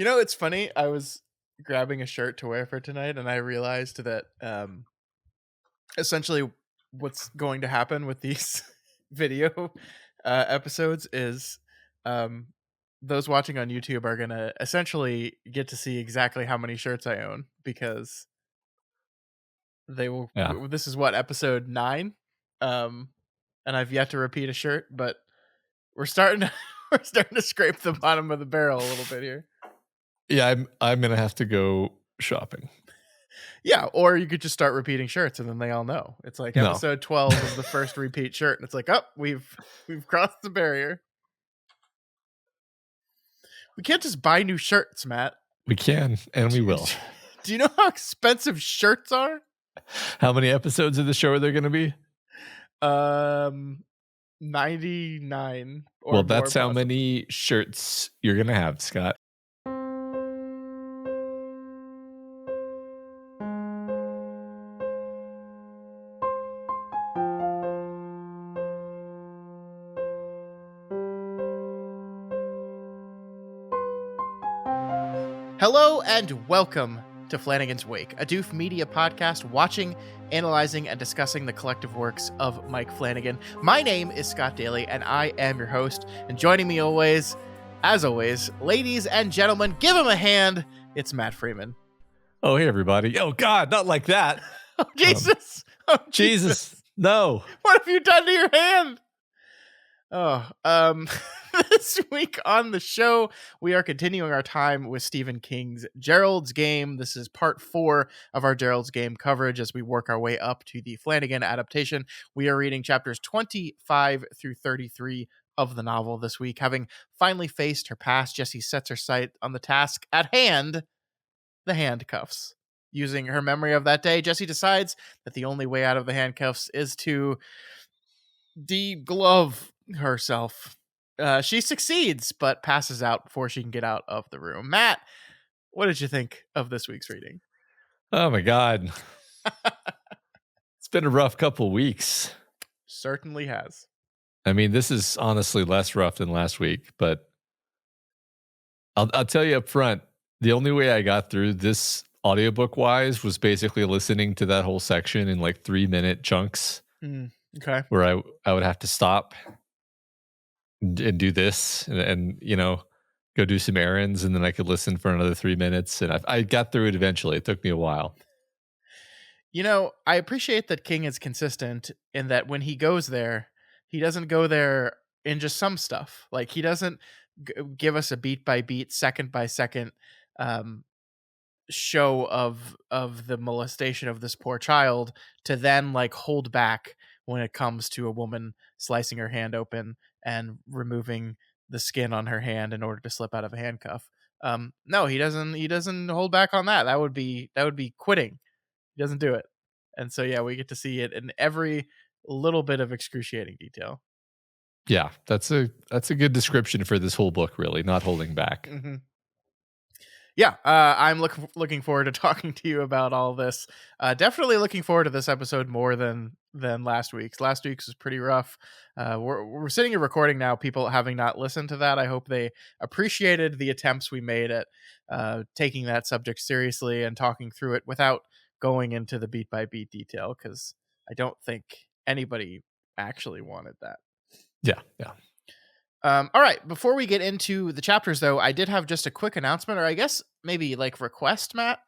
It's funny. I was grabbing a shirt to wear for tonight, and I realized that essentially what's going to happen with these video episodes is um, those watching on YouTube are going to essentially get to see exactly how many shirts I own because they will. Yeah. This is what, episode 9, and I've yet to repeat a shirt, but we're starting to we're starting to scrape the bottom of the barrel a little bit here. Yeah, I'm gonna have to go shopping. Yeah, or you could just start repeating shirts and then they all know. It's like No. episode 12 is the first repeat shirt, and it's like, oh, we've crossed the barrier. We can't just buy new shirts, Matt. We can, and we will. Do you know how expensive shirts are? How many episodes of the show are there going to be? 99. Or well, that's more how possibly. many shirts you're going to have, Scott. Hello and welcome to Flanagan's Wake, a Doof Media podcast watching, analyzing, and discussing the collective works of Mike Flanagan. My name is Scott Daly, and I am your host. And joining me always, as always, ladies and gentlemen, give him a hand. It's Matt Freeman. Oh, hey, everybody. Oh, God, not like that. Oh, Jesus. Jesus. No. What have you done to your hand? This week on the show, we are continuing our time with Stephen King's Gerald's Game. This is part 4 of our Gerald's Game coverage as we work our way up to the Flanagan adaptation. We are reading chapters 25 through 33 of the novel this week. Having finally faced her past, Jessie sets her sight on the task at hand, the handcuffs. Using her memory of that day, Jessie decides that the only way out of the handcuffs is to deglove herself. She succeeds, but passes out before she can get out of the room. Matt, what did you think of this week's reading? Oh, my God. It's been a rough couple weeks. Certainly has. I mean, this is honestly less rough than last week, but I'll tell you up front, the only way I got through this audiobook-wise was basically listening to that whole section in like 3-minute chunks. Okay. Where I would have to stop and do this and you know, go do some errands, and then I could listen for another 3 minutes, and I got through it eventually. It took me a while. You know, I appreciate that King is consistent in that when he goes there, he doesn't go there in just some stuff. Like, he doesn't give us a beat by beat, second by second show of the molestation of this poor child to then like hold back when it comes to a woman slicing her hand open and removing the skin on her hand in order to slip out of a handcuff. No, he doesn't hold back on that. That would be quitting. He doesn't do it. And so yeah, we get to see it in every little bit of excruciating detail. Yeah, that's a good description for this whole book, really, not holding back. Mm-hmm. Yeah, I'm looking forward to talking to you about all this. Definitely looking forward to this episode more than last week's. Last week's was pretty rough. We're sitting and recording now. People having not listened to that, I hope they appreciated the attempts we made at taking that subject seriously and talking through it without going into the beat by beat detail, because I don't think anybody actually wanted that. Yeah. All right. Before we get into the chapters, though, I did have just a quick announcement, or I guess maybe like request, Matt.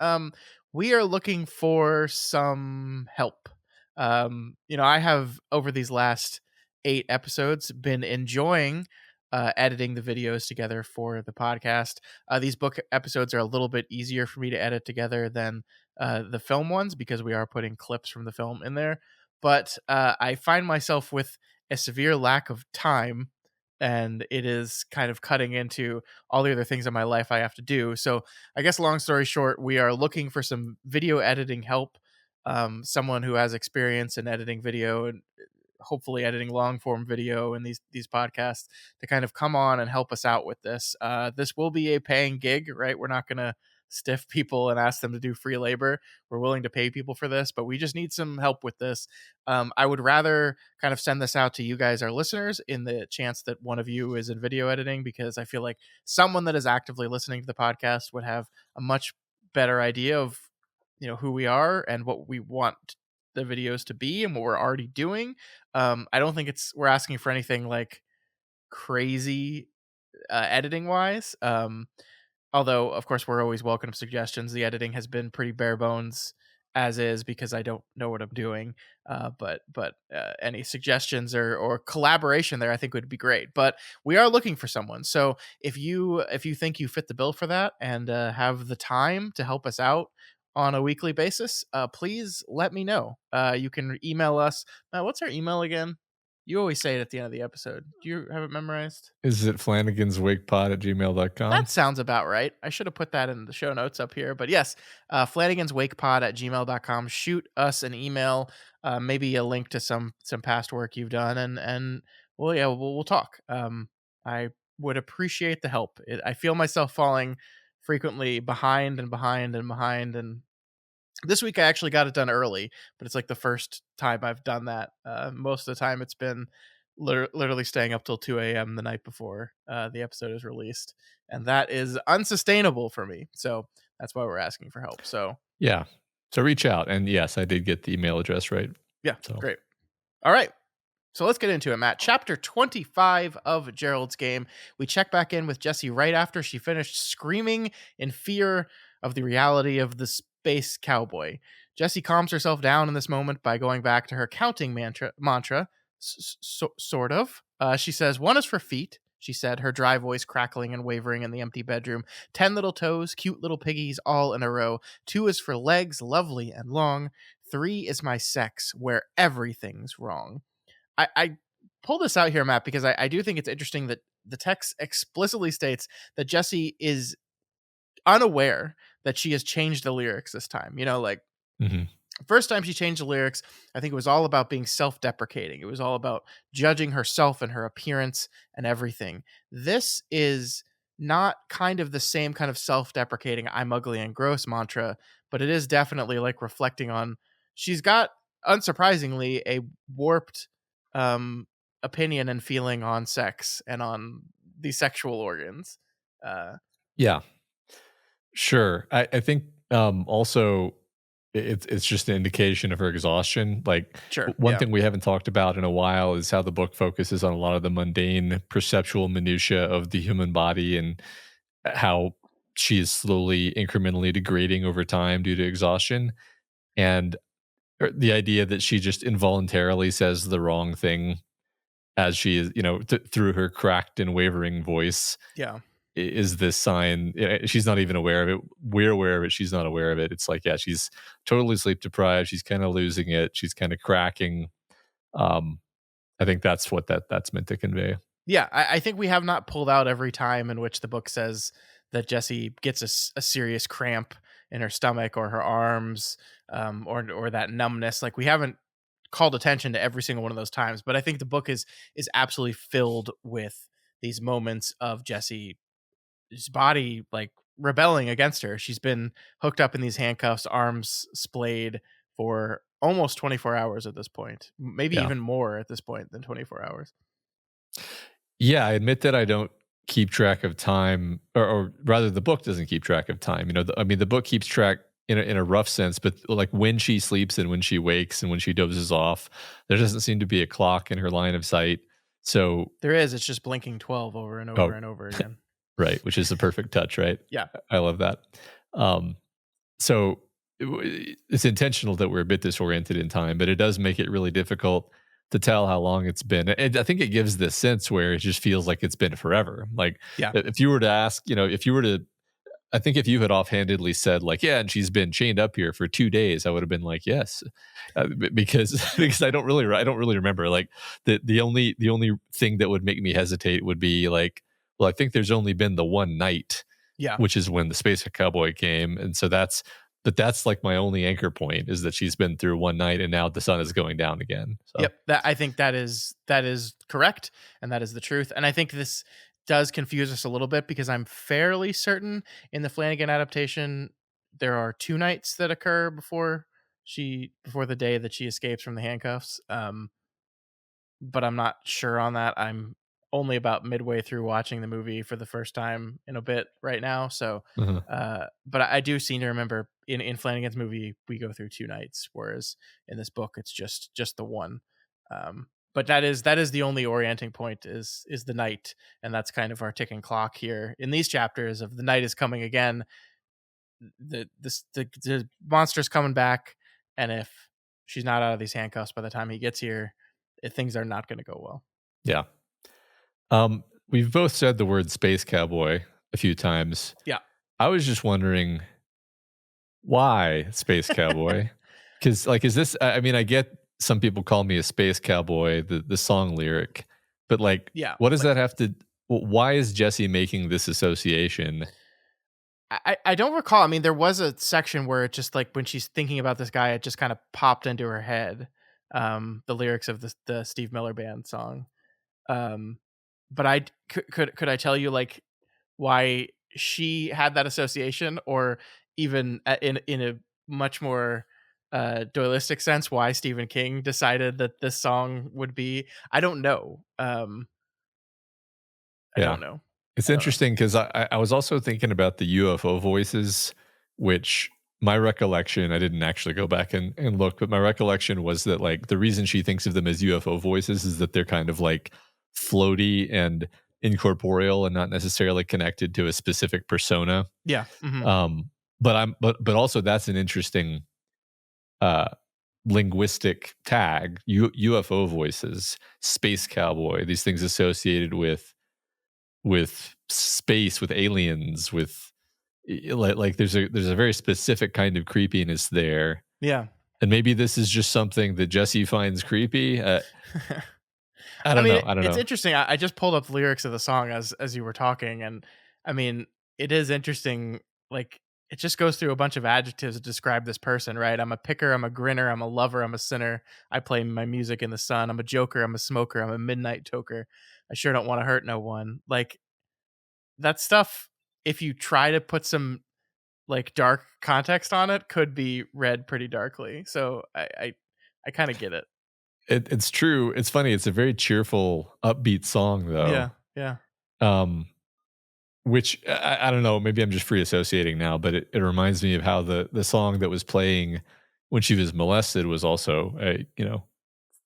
We are looking for some help. I have over these last 8 episodes been enjoying editing the videos together for the podcast. These book episodes are a little bit easier for me to edit together than the film ones because we are putting clips from the film in there. But I find myself with a severe lack of time, and it is kind of cutting into all the other things in my life I have to do. So I guess long story short, we are looking for some video editing help, someone who has experience in editing video and hopefully editing long form video and these podcasts to kind of come on and help us out with this. This will be a paying gig, right? We're not going to stiff people and ask them to do free labor. We're willing to pay people for this, but we just need some help with this. I would rather kind of send this out to you guys, our listeners, in the chance that one of you is in video editing, because I feel like someone that is actively listening to the podcast would have a much better idea of, who we are and what we want the videos to be and what we're already doing. I don't think we're asking for anything like crazy editing wise. Although, of course, we're always welcome to suggestions. The editing has been pretty bare bones as is because I don't know what I'm doing. But any suggestions or collaboration there, I think would be great. But we are looking for someone. So if you think you fit the bill for that and have the time to help us out on a weekly basis, please let me know. You can email us. What's our email again? You always say it at the end of the episode. Do you have it memorized? Is it flanaganswakepod@gmail.com? That sounds about right. I should have put that in the show notes up here. But yes, flanaganswakepod@gmail.com. Shoot us an email, maybe a link to some past work you've done, and well, yeah, we'll talk. I would appreciate the help. I feel myself falling frequently behind and behind and behind, and this week I actually got it done early, but it's like the first time I've done that. Most of the time it's been literally staying up till 2 a.m. the night before the episode is released. And that is unsustainable for me. So that's why we're asking for help. So Yeah. So reach out. And yes, I did get the email address right. yeah, So great. All right. So let's get into it, Matt. Chapter 25 of Gerald's Game. We check back in with Jessie right after she finished screaming in fear of the reality of the Space Cowboy. Jessie calms herself down in this moment by going back to her counting mantra sort of. She says, 1 is for feet, she said, her dry voice crackling and wavering in the empty bedroom. 10 little toes, cute little piggies, all in a row. 2 is for legs, lovely and long. 3 is my sex, where everything's wrong. I pull this out here, Matt, because I do think it's interesting that the text explicitly states that Jessie is unaware that she has changed the lyrics this time. Mhm. First time she changed the lyrics, I think it was all about being self-deprecating. It was all about judging herself and her appearance and everything. This is not kind of the same kind of self-deprecating I'm ugly and gross mantra, but it is definitely like reflecting on, she's got, unsurprisingly, a warped opinion and feeling on sex and on the sexual organs. Yeah. Sure. I think also it's just an indication of her exhaustion. Like Sure. one Yeah. thing we haven't talked about in a while is how the book focuses on a lot of the mundane perceptual minutia of the human body and how she is slowly incrementally degrading over time due to exhaustion. And the idea that she just involuntarily says the wrong thing as she is, through her cracked and wavering voice Yeah. is this sign. She's not even aware of it. We're aware of it. She's not aware of it. It's like, yeah, she's totally sleep deprived. She's kind of losing it. She's kind of cracking. I think that's what that's meant to convey. Yeah, I think we have not pulled out every time in which the book says that Jessie gets a serious cramp in her stomach or her arms, or that numbness. Like, we haven't called attention to every single one of those times, but I think the book is absolutely filled with these moments of Jessie's body like rebelling against her. She's been hooked up in these handcuffs, arms splayed for almost 24 hours at this point, maybe Yeah. even more at this point than 24 hours. Yeah, I admit that I don't keep track of time, or rather, the book doesn't keep track of time. The book keeps track in a rough sense, but like when she sleeps and when she wakes and when she dozes off, there doesn't seem to be a clock in her line of sight. So, There is. It's just blinking 12 over and over oh, and over again. right, which is the perfect touch, right? Yeah. I love that. So it's intentional that we're a bit disoriented in time, but it does make it really difficult to tell how long it's been. And I think it gives this sense where it just feels like it's been forever. Like, Yeah. if you were to ask, I think if you had offhandedly said like, yeah, and she's been chained up here for 2 days, I would have been like, yes, because because I don't really remember. Like the only thing that would make me hesitate would be like, well, I think there's only been the one night, Yeah. which is when the Space Cowboy came, and so that's but that's like my only anchor point is that she's been through one night and now the sun is going down again. So Yep, that I think that is correct, and that is the truth. And I think this does confuse us a little bit because I'm fairly certain in the Flanagan adaptation there are two nights that occur before the day that she escapes from the handcuffs. But I'm not sure on that. I'm only about midway through watching the movie for the first time in a bit right now. So, uh but I do seem to remember in Flanagan's movie we go through two nights, whereas in this book it's just the one. But that is the only orienting point is the night, and that's kind of our ticking clock here in these chapters of the night is coming again. The monster's coming back, and if she's not out of these handcuffs by the time he gets here, things are not going to go well. yeah. We've both said the word space cowboy a few times. Yeah. I was just wondering why space cowboy? Because like, is this? I mean, I get some people call me a space cowboy, the song lyric, but like, Yeah. what does Like that have to? Why is Jessie making this association? I don't recall. I mean, there was a section where it just like when she's thinking about this guy, it just kind of popped into her head. The lyrics of the Steve Miller Band song. Um, but could I tell you like why she had that association, or even in a much more dualistic sense, why Stephen King decided that this song would be? I don't know. I Yeah. don't know. It's I don't know. interesting because I was also thinking about the UFO voices, which my recollection, I didn't actually go back and look, but my recollection was that like the reason she thinks of them as UFO voices is that they're kind of like floaty and incorporeal and not necessarily connected to a specific persona. Yeah. Um, but also that's an interesting uh linguistic tag, UFO voices, space cowboy, these things associated with space, with aliens, with like there's a very specific kind of creepiness there, Yeah. and maybe this is just something that Jessie finds creepy. I I don't mean, know. I don't it's know. interesting. I just pulled up the lyrics of the song as you were talking, and I mean, it is interesting. Like, it just goes through a bunch of adjectives to describe this person, right? I'm a picker, I'm a grinner, I'm a lover, I'm a sinner. I play my music in the sun. I'm a joker, I'm a smoker, I'm a midnight toker. I sure don't want to hurt no one. Like that stuff. If you try to put some like dark context on it, could be read pretty darkly. So I kind of get it. It's true. It's funny. It's a very cheerful, upbeat song, though. Yeah, yeah, Um, which I don't know. Maybe I'm just free associating now, but it reminds me of how the song that was playing when she was molested was also a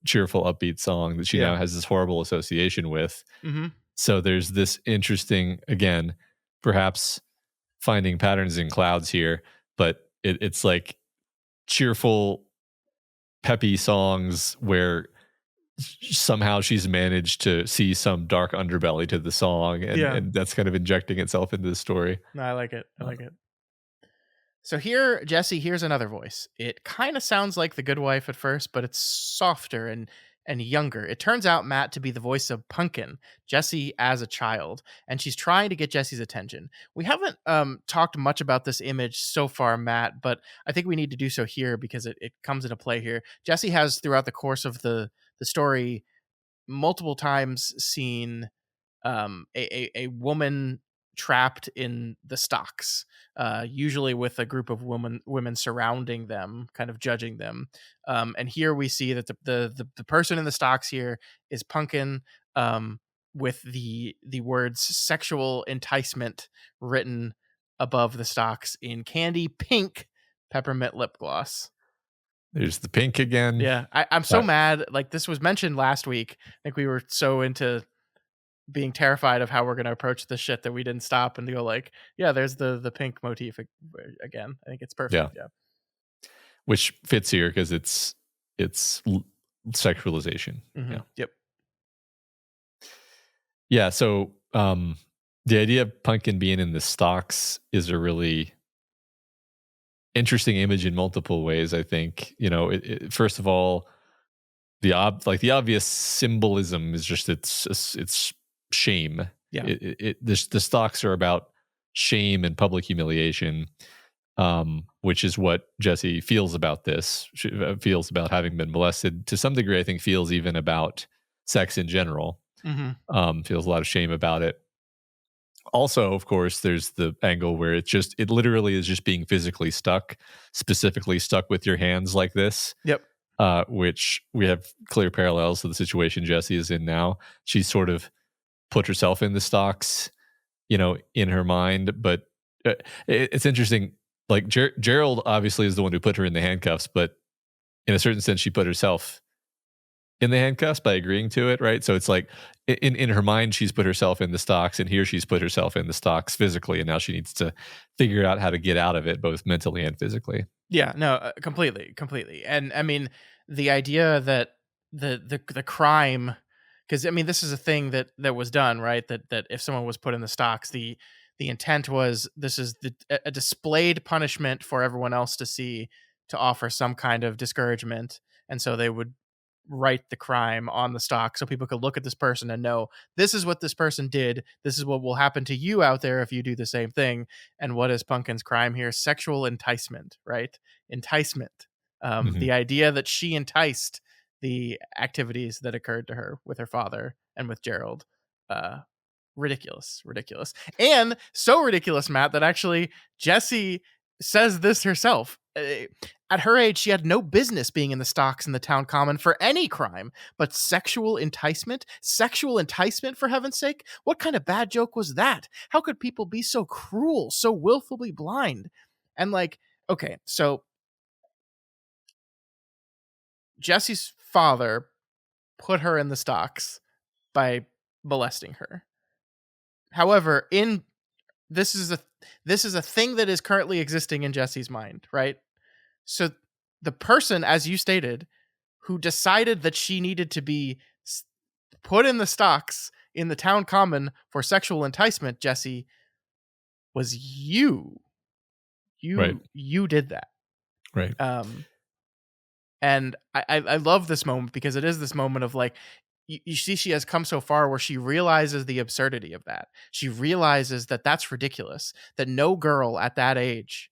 cheerful, upbeat song that she yeah. now has this horrible association with. Mm-hmm. So there's this interesting, again, perhaps finding patterns in clouds here, but it's like cheerful, peppy songs where somehow she's managed to see some dark underbelly to the song, and Yeah. and that's kind of injecting itself into the story. No, I like it. I Uh, like it. So here, Jesse hears another voice. It kind of sounds like the good wife at first, but it's softer and younger. It turns out Matt to be the voice of Pumpkin, Jesse as a child, and she's trying to get Jesse's attention. We haven't talked much about this image so far, Matt, but I think we need to do so here because it comes into play here. Jesse has throughout the course of the story multiple times seen a woman trapped in the stocks, usually with a group of women surrounding them, kind of judging them. And here we see that the person in the stocks here is Pumpkin, with the words "sexual enticement" written above the stocks in candy pink peppermint lip gloss. there's the pink again. Yeah, I'm so Uh, mad. Like this was mentioned last week. I think we were so into being terrified of how we're going to approach this shit that we didn't stop and go like, yeah, there's the pink motif again. I think it's yeah, perfect. Yeah. which fits here because it's sexualization. Yeah, Yep. yeah. So the idea of Pumpkin being in the stocks is a really interesting image in multiple ways. I think first of all, the obvious symbolism is just it's shame. Yeah. The stocks are about shame and public humiliation. which is what Jessie feels about this. She feels about having been molested to some degree. I think feels even about sex in general. Mhm. Feels a lot of shame about it. Also, of course, there's the angle where it literally is just being physically stuck, specifically stuck with your hands like this, Yep. which we have clear parallels to the situation Jessie is in now. She's sort of put herself in the stocks, in her mind. But it's interesting. Like Gerald obviously is the one who put her in the handcuffs, but in a certain sense, she put herself in the handcuffs by agreeing to it, right? So it's like in her mind, she's put herself in the stocks, and here she's put herself in the stocks physically, and now she needs to figure out how to get out of it, both mentally and physically. Yeah, no, completely, completely. And I mean, the idea that the crime, because I mean, this is a thing that was done, right? That if someone was put in the stocks, the intent was this is a displayed punishment for everyone else to see, to offer some kind of discouragement, and so they would write the crime on the stock so people could look at this person and know this is what this person did. This is what will happen to you out there if you do the same thing. And what is Pumpkin's crime here? Sexual enticement, right? Enticement. Hmm. The idea that she enticed the activities that occurred to her with her father and with Gerald. Uh, Ridiculous, ridiculous. And so ridiculous, Matt, that actually Jessie says this herself. At her age, she had no business being in the stocks in the town common for any crime, but sexual enticement? Sexual enticement, for heaven's sake? What kind of bad joke was that? How could people be so cruel, so willfully blind? And like, okay, so Jessie's father put her in the stocks by molesting her. However, in this is a this is a thing that is currently existing in Jesse's mind, right? So the person, as you stated, who decided that she needed to be put in the stocks in the town common for sexual enticement, Jesse, was you. Right. You did that. Right. Um, and I love this moment because it is this moment of like, you see she has come so far where she realizes the absurdity of that. She realizes that that's ridiculous, that no girl at that age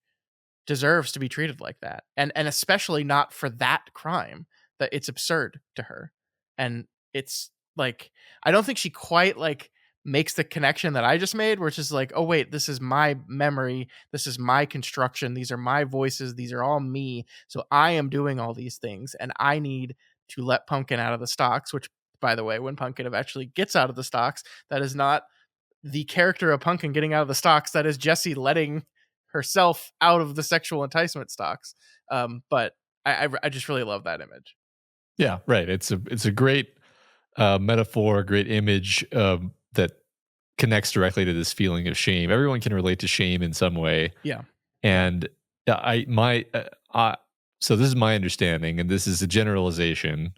deserves to be treated like that, and especially not for that crime. That it's absurd to her. And it's like, I don't think she quite like makes the connection that I just made, where it's just like, oh wait, this is my memory, this is my construction, these are my voices, these are all me, so I am doing all these things, and I need to let Pumpkin out of the stocks. Which, by the way, when Pumpkin eventually gets out of the stocks, that is not the character of Pumpkin getting out of the stocks. That is Jessie letting herself out of the sexual enticement stocks. But I just really love that image. Yeah. Right. It's a great metaphor, great image that connects directly to this feeling of shame. Everyone can relate to shame in some way, Yeah. Yeah. and I my so this is my understanding, and this is a generalization,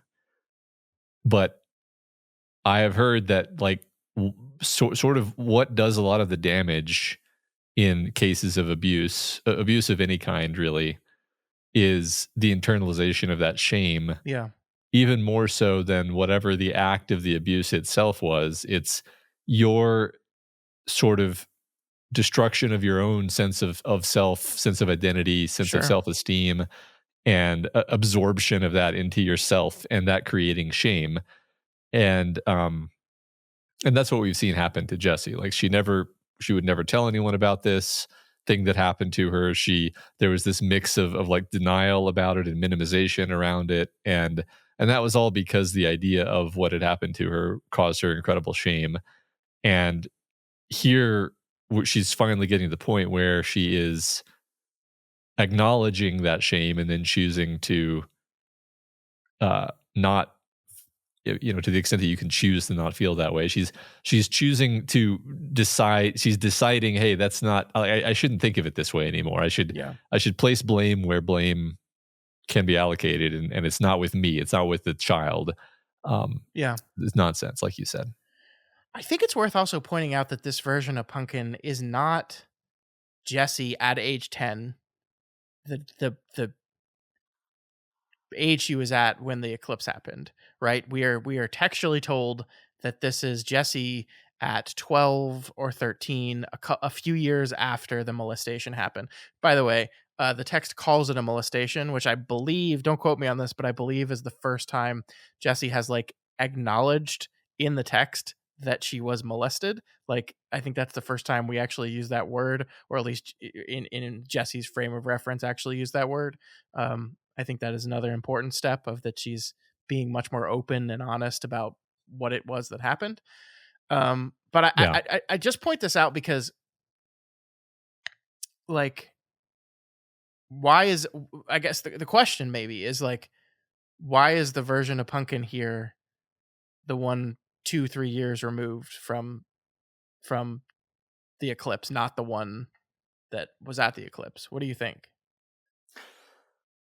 but I have heard that sort of what does a lot of the damage in cases of abuse of any kind, really, is the internalization of that shame, Yeah. even more so than whatever the act of the abuse itself was. It's your sort of destruction of your own sense of self, sense of identity, sense of Sure. self-esteem, and absorption of that into yourself, and that creating shame. And and that's what we've seen happen to Jessie. Like she would never tell anyone about this thing that happened to her. There was this mix of like denial about it and minimization around it, and that was all because the idea of what had happened to her caused her incredible shame. And here she's finally getting to the point where she is acknowledging that shame and then choosing to not, to the extent that you can choose to not feel that way. She's choosing to decide. She's deciding, hey, that's not. I shouldn't think of it this way anymore. Yeah. I should place blame where blame can be allocated, and it's not with me. It's not with the child. Yeah. It's nonsense, like you said. I think it's worth also pointing out that this version of Pumpkin is not Jessie at age 10, the age she was at when the eclipse happened, right? We are textually told that this is Jessie at 12 or 13, a few years after the molestation happened. By the way, the text calls it a molestation, which I believe, don't quote me on this, but I believe is the first time Jessie has like acknowledged in the text that she was molested. Like, I think that's the first time we actually use that word, or at least in Jessie's frame of reference, actually use that word. I think that is another important step of that she's being much more open and honest about what it was that happened. But Yeah. I just point this out because, like, why is, I guess the question maybe is like, why is the version of Pumpkin here the one 2-3 years removed from the eclipse, not the one that was at the eclipse? What do you think?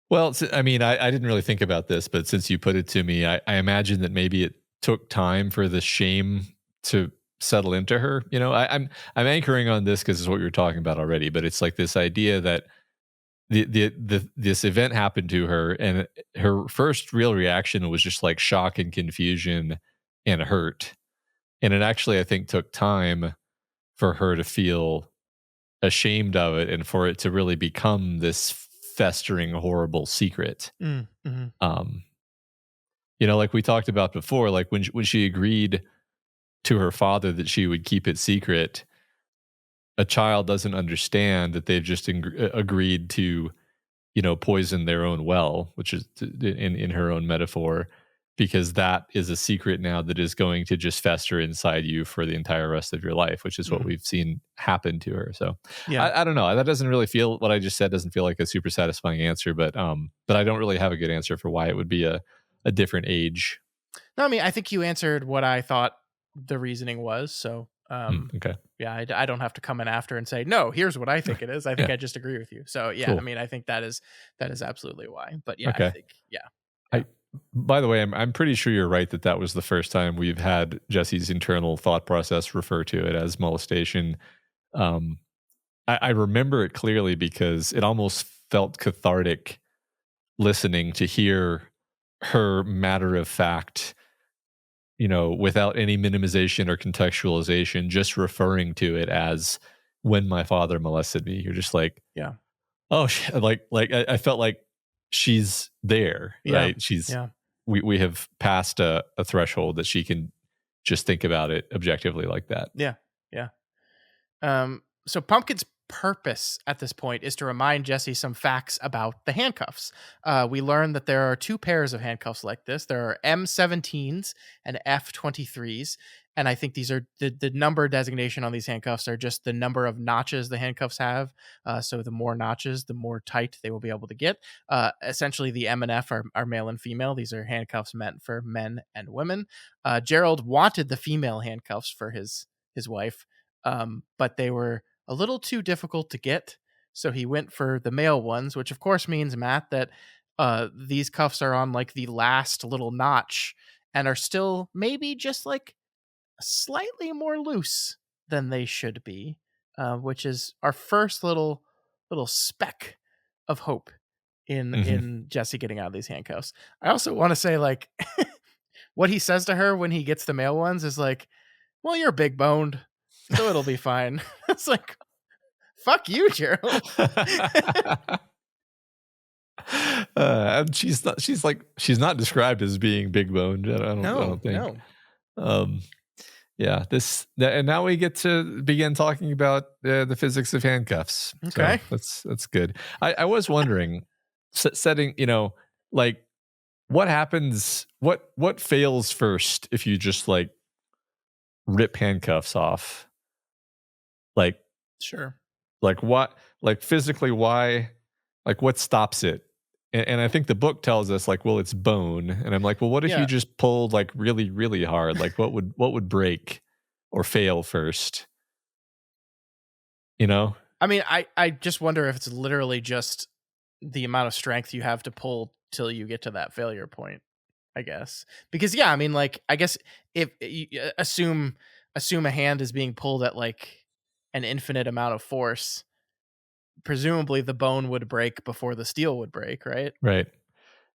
Well, I mean, I didn't really think about this, but since you put it to me, I imagine that maybe it took time for the shame to settle into her. You know, I'm anchoring on this because it's what we were talking about already. But it's like this idea that this event happened to her, and her first real reaction was just like shock and confusion and hurt. And it actually, I think, took time for her to feel ashamed of it and for it to really become this festering horrible secret. Mm, mhm. um like we talked about before, like when she agreed to her father that she would keep it secret, a child doesn't understand that they've just agreed to, poison their own well, which is in her own metaphor, because that is a secret now that is going to just fester inside you for the entire rest of your life, which is what Mhm. we've seen happen to her. So Yeah. I don't know. That doesn't really feel, what I just said doesn't feel like a super satisfying answer, but I don't really have a good answer for why it would be a different age. No, I mean, I think you answered what I thought the reasoning was. So, Okay. yeah, I don't have to come in after and say, no, here's what I think it is. I think Yeah. I just agree with you. So, yeah, I Cool. mean, I think that is absolutely why. But yeah, I Okay. think, yeah, yeah, I By the way, I'm pretty sure you're right that that was the first time we've had Jesse's internal thought process refer to it as molestation. Um, I remember it clearly because it almost felt cathartic listening to hear her matter of fact, without any minimization or contextualization, just referring to it as when my father molested me. You're just like, yeah, oh, like I felt like she's there, yeah, right? She's yeah, we have passed a threshold that she can just think about it objectively like that. yeah, yeah. So Pumpkin's purpose at this point is to remind Jesse some facts about the handcuffs. We learn that there are two pairs of handcuffs like this. There are M17s and F23s. And I think these are the number designation on these handcuffs are just the number of notches the handcuffs have. So the more notches, the more tight they will be able to get. Essentially, the M and F are male and female. These are handcuffs meant for men and women. Gerald wanted the female handcuffs for his wife, but they were a little too difficult to get. So he went for the male ones, which of course means, Matt, that these cuffs are on like the last little notch and are still maybe just like slightly more loose than they should be, which is our first little speck of hope Hmm. in Jesse getting out of these handcuffs. I also want to say, like, what he says to her when he gets the male ones is like, well, you're big boned, so it'll be fine. It's like, fuck you, Gerald. And she's not described as being big boned. I No, don't think. no. Um, yeah, and now we get to begin talking about the physics of handcuffs. So Okay. that's good. I was wondering, setting, like what happens, what fails first if you just like rip handcuffs off, like Sure. what, like physically, why, like what stops it? And I think the book tells us like, well, it's bone. And I'm like, well, what if you Yeah. just pulled like really, really hard? Like what would break or fail first? You know? I mean, I just wonder if it's literally just the amount of strength you have to pull till you get to that failure point, I guess. Because yeah, I mean, like, I guess if you assume a hand is being pulled at like an infinite amount of force, presumably the bone would break before the steel would break, right? Right.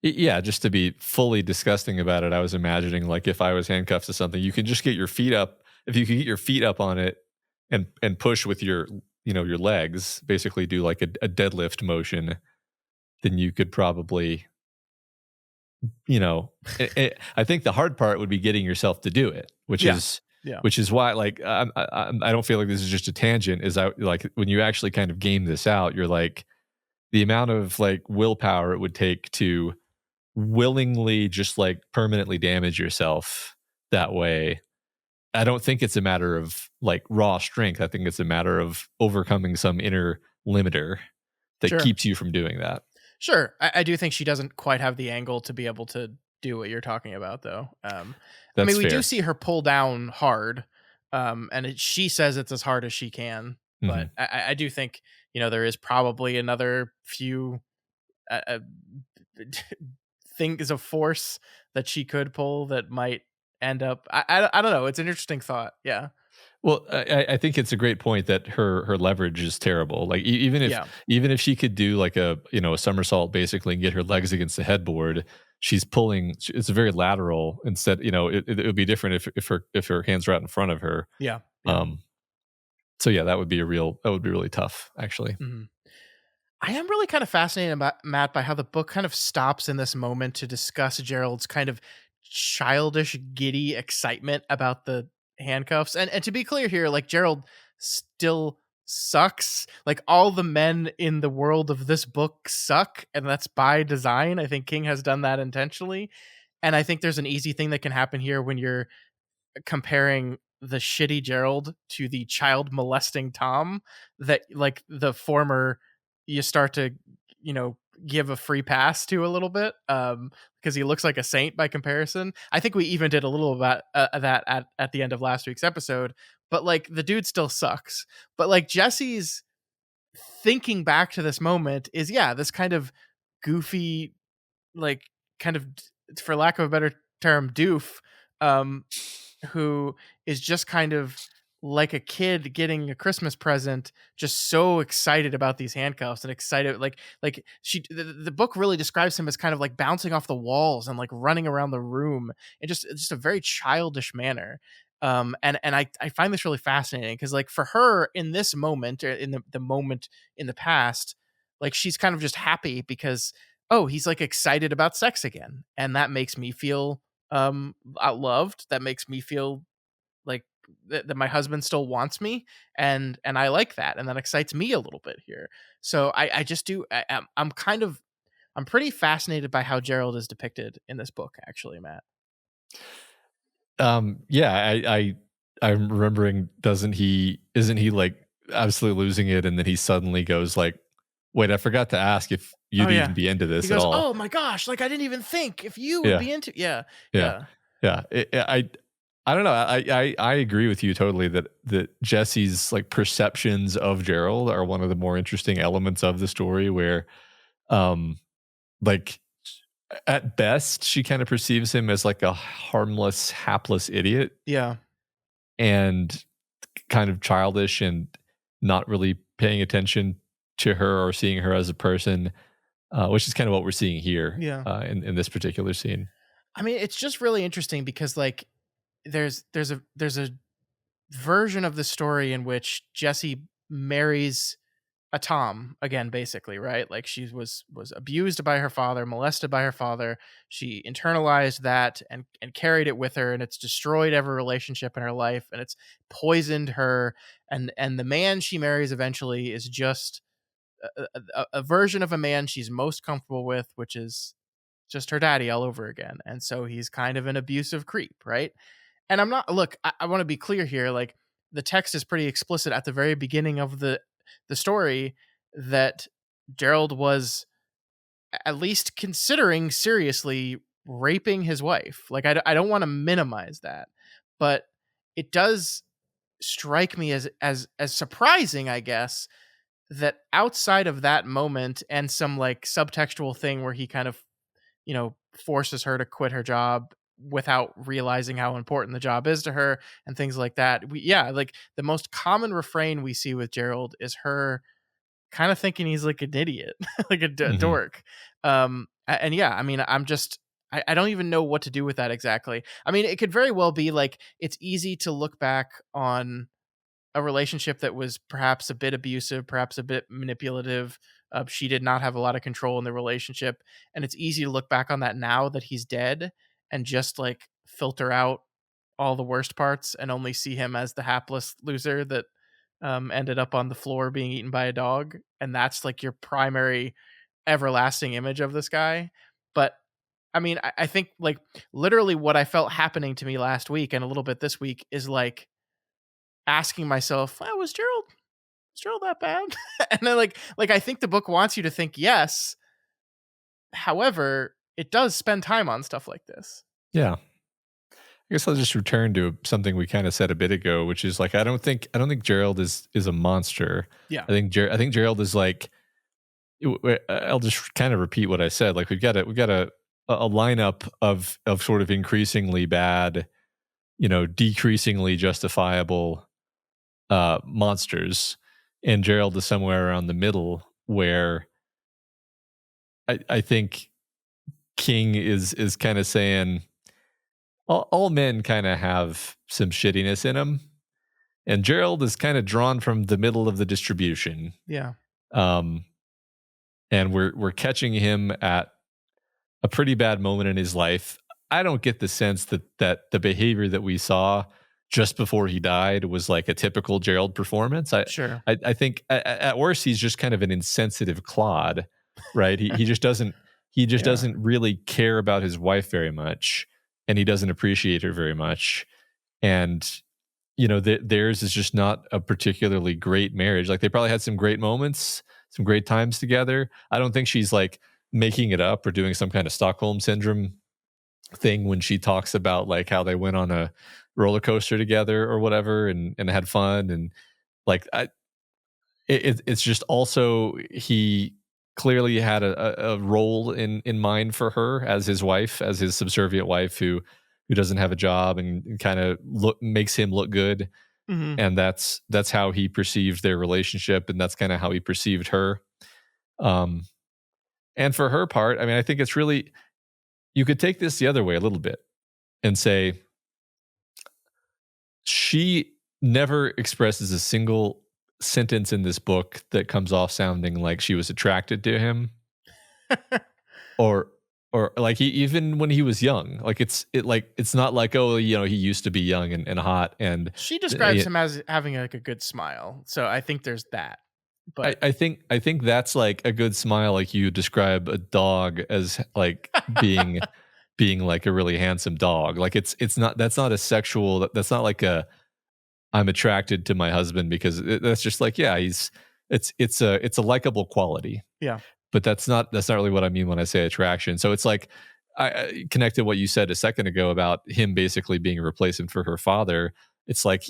Yeah, just to be fully disgusting about it, I was imagining like if I was handcuffed to something, you can just get your feet up if you could get your feet up on it and push with your your legs, basically do like a deadlift motion, then you could probably I think the hard part would be getting yourself to do it, which Yeah. is Yeah. which is why like I don't feel like this is just a tangent. Is I like when you actually kind of game this out, you're like the amount of like willpower it would take to willingly just like permanently damage yourself that way. I don't think it's a matter of like raw strength. I think it's a matter of overcoming some inner limiter that Sure. keeps you from doing that. Sure. I do think she doesn't quite have the angle to be able to do what you're talking about, though. I mean, That's we do fair. see her pull down hard, and she says it's as hard as she can. But Mhm. I do think there is probably another few things of force that she could pull that might end up. I don't know. It's an interesting thought. Yeah. Well, I think it's a great point that her leverage is terrible. Like Yeah. even if she could do like a somersault basically and get her legs against the headboard, she's pulling. It's very lateral instead. It would be different if her hands were out in front of her. Yeah. Yeah. Um. So yeah, that would be really tough actually. Mhm. I am really kind of fascinated about Matt by how the book kind of stops in this moment to discuss Gerald's kind of childish, giddy excitement about the handcuffs. And to be clear here, like Gerald still sucks. Like all the men in the world of this book suck, and that's by design. I think King has done that intentionally. And I think there's an easy thing that can happen here when you're comparing the shitty Gerald to the child molesting Tom, that like the former you start to give a free pass to a little bit, because he looks like a saint by comparison. I think we even did a little about that at the end of last week's episode, but like the dude still sucks. But like Jesse's thinking back to this moment is, yeah, this kind of goofy, like, kind of, for lack of a better term, doof, um who is just kind of like a kid getting a Christmas present, just so excited about these handcuffs and excited, like the book really describes him as kind of like bouncing off the walls and like running around the room in just a very childish manner. And I find this really fascinating because like for her in this moment, or in the moment in the past, like she's kind of just happy because, oh, he's like excited about sex again, and that makes me feel loved. That makes me feel like that my husband still wants me, and I like that, and that excites me a little bit here. So I just do. I'm pretty fascinated by how Gerald is depicted in this book, actually, Matt. Yeah, I'm remembering. Doesn't he? Isn't he like absolutely losing it, and then he suddenly goes like, "Wait, I forgot to ask if Oh you'd yeah, even be into he this at goes, all." "Oh my gosh, like I didn't even think if you would Yeah, be into." Yeah, yeah, yeah, yeah. I don't know. I agree with you totally that Jesse's like perceptions of Gerald are one of the more interesting elements of the story. Where, um, like at best, she kind of perceives him as like a harmless, hapless idiot, yeah, and kind of childish and not really paying attention to her or seeing her as a person, which is kind of what we're seeing here yeah. in this particular scene. I mean, it's just really interesting because like there's a version of the story in which Jesse marries a Tom again, basically, right? Like she was abused by her father, molested by her father. She internalized that and carried it with her, and it's destroyed every relationship in her life, and it's poisoned her. And the man she marries eventually is just a version of a man she's most comfortable with, which is just her daddy all over again. And so he's kind of an abusive creep, right? And I'm not, look, I want to be clear here. Like the text is pretty explicit at the very beginning of the story that Gerald was at least considering seriously raping his wife. Like I don't want to minimize that, but it does strike me as surprising, I guess, that outside of that moment and some like subtextual thing where he kind of forces her to quit her job without realizing how important the job is to her and things like that. Yeah, like the most common refrain we see with Gerald is her kind of thinking he's like an idiot, like a Hmm. dork. And yeah, I mean, I'm just I don't even know what to do with that exactly. I mean, it could very well be like it's easy to look back on a relationship that was perhaps a bit abusive, perhaps a bit manipulative. She did not have a lot of control in the relationship, and it's easy to look back on that now that he's dead and just like filter out all the worst parts and only see him as the hapless loser that ended up on the floor being eaten by a dog, and that's like your primary everlasting image of this guy. But I mean, I think like literally what I felt happening to me last week and a little bit this week is like asking myself, "Wow, was Gerald that bad?" And then I think the book wants you to think yes. However, it does spend time on stuff like this. Yeah. I guess I'll just return to something we kind of said a bit ago, which is like I don't think Gerald is a monster. Yeah. I think Gerald is like I'll just kind of repeat what I said. Like we've got a lineup of sort of increasingly bad, decreasingly justifiable monsters, and Gerald is somewhere around the middle where I think King is kind of saying all men kind of have some shittiness in them, and Gerald is kind of drawn from the middle of the distribution. Yeah. Um, and we're catching him at a pretty bad moment in his life. I don't get the sense that the behavior that we saw just before he died was like a typical Gerald performance. I Sure. I, I think at worst he's just kind of an insensitive clod, right? He just Yeah. doesn't really care about his wife very much, and he doesn't appreciate her very much. And theirs is just not a particularly great marriage. Like they probably had some great moments, some great times together. I don't think she's like making it up or doing some kind of Stockholm syndrome thing when she talks about like how they went on a roller coaster together or whatever and had fun and like it's just also he clearly had a role in mind for her as his wife, as his subservient wife who doesn't have a job and kind of look makes him look good, Hmm. and that's how he perceived their relationship, and that's kind of how he perceived her. um and for her part, I mean, I think it's really, you could take this the other way a little bit and say she never expresses a single sentence in this book that comes off sounding like she was attracted to him, or like even when he was young, like it's not like, oh, he used to be young and hot and She describes uh, him as having like a good smile, so I think there's that. I, But I think I think that's like a good smile. Like you describe a dog as like being like a really handsome dog. Like it's not, that's not a sexual, that's not like a I'm attracted to my husband because that's just like, yeah, it's a likable quality. yeah, But that's not really what I mean when I say attraction. So it's like I connected what you said a second ago about him basically being a replacement for her father. It's like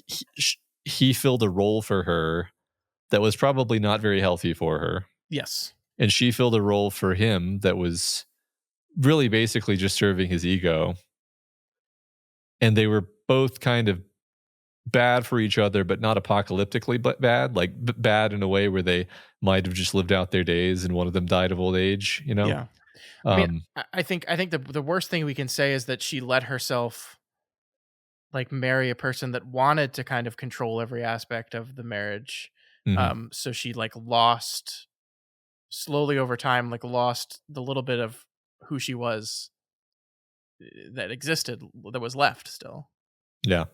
he filled a role for her that was probably not very healthy for her, yes, and she filled a role for him that was really basically just serving his ego. And they were both kind of bad for each other, but not apocalyptically but bad, like bad in a way where they might have just lived out their days and one of them died of old age, yeah. I mean, um I think the worst thing we can say is that she let herself like marry a person that wanted to kind of control every aspect of the marriage. mhm, So she like lost slowly over time, like lost the little bit of who she was that existed that was left still. yeah,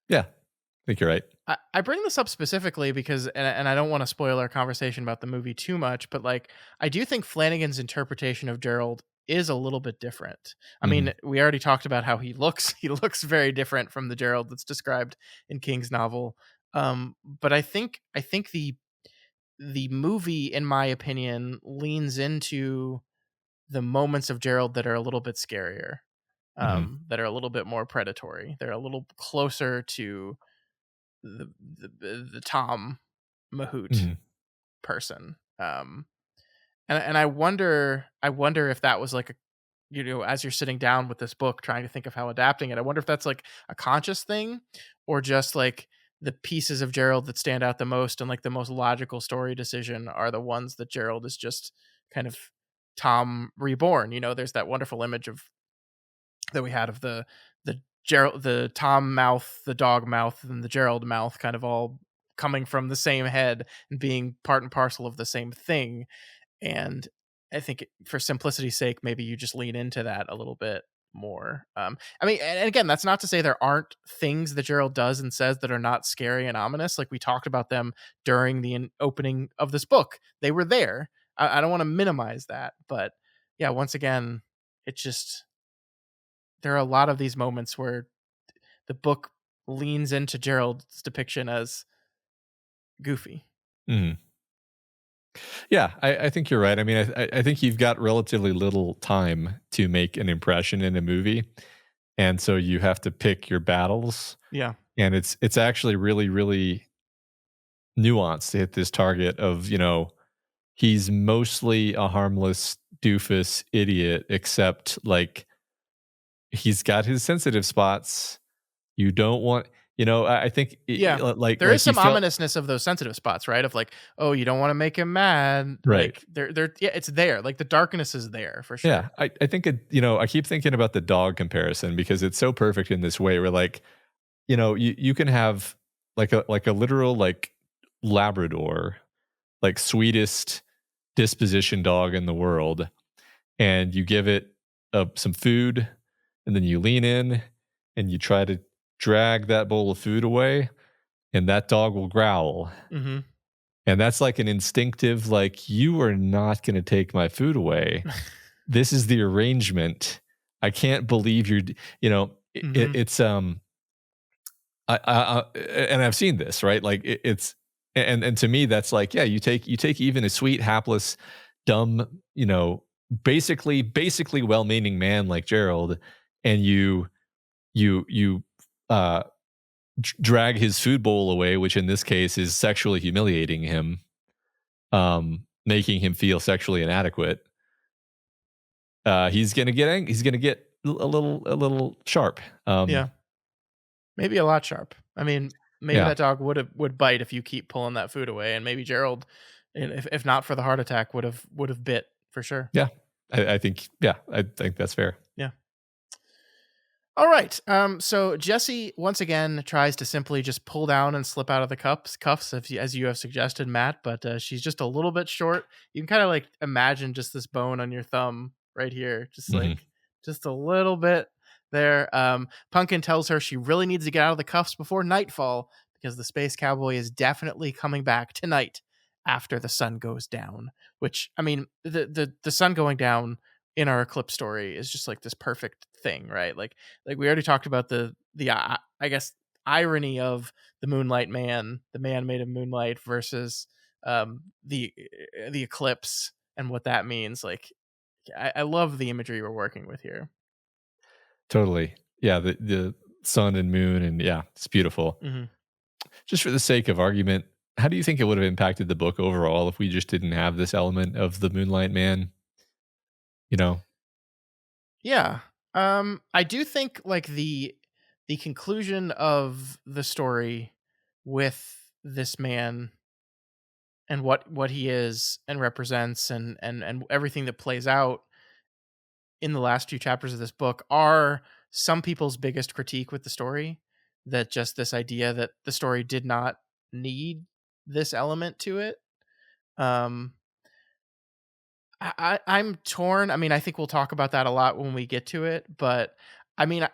yeah, I think you're right. I bring this up specifically because, and I don't want to spoil our conversation about the movie too much, but like I do think Flanagan's interpretation of Gerald is a little bit different. I Mhm, mean, we already talked about how he looks. He looks very different from the Gerald that's described in King's novel. But I think the movie, in my opinion, leans into the moments of Gerald that are a little bit scarier, mhm, that are a little bit more predatory. They're a little closer to the Tom Mahout mhm, person. And I wonder if that was like a, as you're sitting down with this book trying to think of how adapting it, I wonder if that's like a conscious thing or just like the pieces of Gerald that stand out the most and like the most logical story decision are the ones that Gerald is just kind of Tom reborn. There's that wonderful image of that we had of the Tom mouth, the dog mouth, and the Gerald mouth kind of all coming from the same head and being part and parcel of the same thing. And I think for simplicity's sake, maybe you just lean into that a little bit more. I mean, and again, that's not to say there aren't things that Gerald does and says that are not scary and ominous. Like we talked about them during the opening of this book, they were there. I don't want to minimize that, but yeah, once again, it just there are a lot of these moments where the book leans into Gerald's depiction as goofy. Mhm. Yeah, I think you're right. I mean, I think you've got relatively little time to make an impression in a movie, and so you have to pick your battles, Yeah. and it's actually really, really nuanced to hit this target of, he's mostly a harmless doofus idiot, except, like, he's got his sensitive spots. You don't want I think, Yeah. There is like you some felt ominousness of those sensitive spots, right? Of like, oh, you don't want to make him mad. right. Like they're yeah, it's there. Like the darkness is there for Yeah, sure. I think I keep thinking about the dog comparison because it's so perfect in this way where, like, you can have like a literal, like, Labrador, like, sweetest disposition dog in the world, and you give it some food, and then you lean in and you try to drag that bowl of food away, and that dog will growl. Hmm. And that's like an instinctive, like, you are not going to take my food away. This is the arrangement. I can't believe Hmm. it's and I've seen this, right? Like, it's and to me that's like, yeah, you take even a sweet, hapless, dumb, basically well-meaning man like Gerald, and you uh drag his food bowl away, which in this case is sexually humiliating him, making him feel sexually inadequate. He's gonna get a little sharp. Yeah. Maybe a lot sharp. I mean, maybe Yeah, that dog would bite if you keep pulling that food away, and maybe Gerald, and if not for the heart attack, would have bit for sure. yeah. I think that's fair. Yeah. All right. So Jessie once again tries to simply just pull down and slip out of the cuffs, as you have suggested, Matt. But she's just a little bit short. You can kind of like imagine just this bone on your thumb right here, Mhm. just a little bit there. Pumpkin tells her she really needs to get out of the cuffs before nightfall because the Space Cowboy is definitely coming back tonight after the sun goes down. Which I mean, the sun going down in our Eclipse story is just like this perfect thing, right? Like we already talked about the I guess irony of the Moonlight Man, the man made of moonlight versus the eclipse and what that means. Like I love the imagery we're working with here. Totally. Yeah, the sun and moon, and yeah, it's beautiful. Hmm. Just for the sake of argument, how do you think it would have impacted the book overall if we just didn't have this element of the Moonlight Man? You know? Yeah. I do think like the conclusion of the story with this man and what he is and represents and everything that plays out in the last few chapters of this book are some people's biggest critique with the story, that just this idea that the story did not need this element to it. um I'm torn. I mean, I think we'll talk about that a lot when we get to it, but I mean,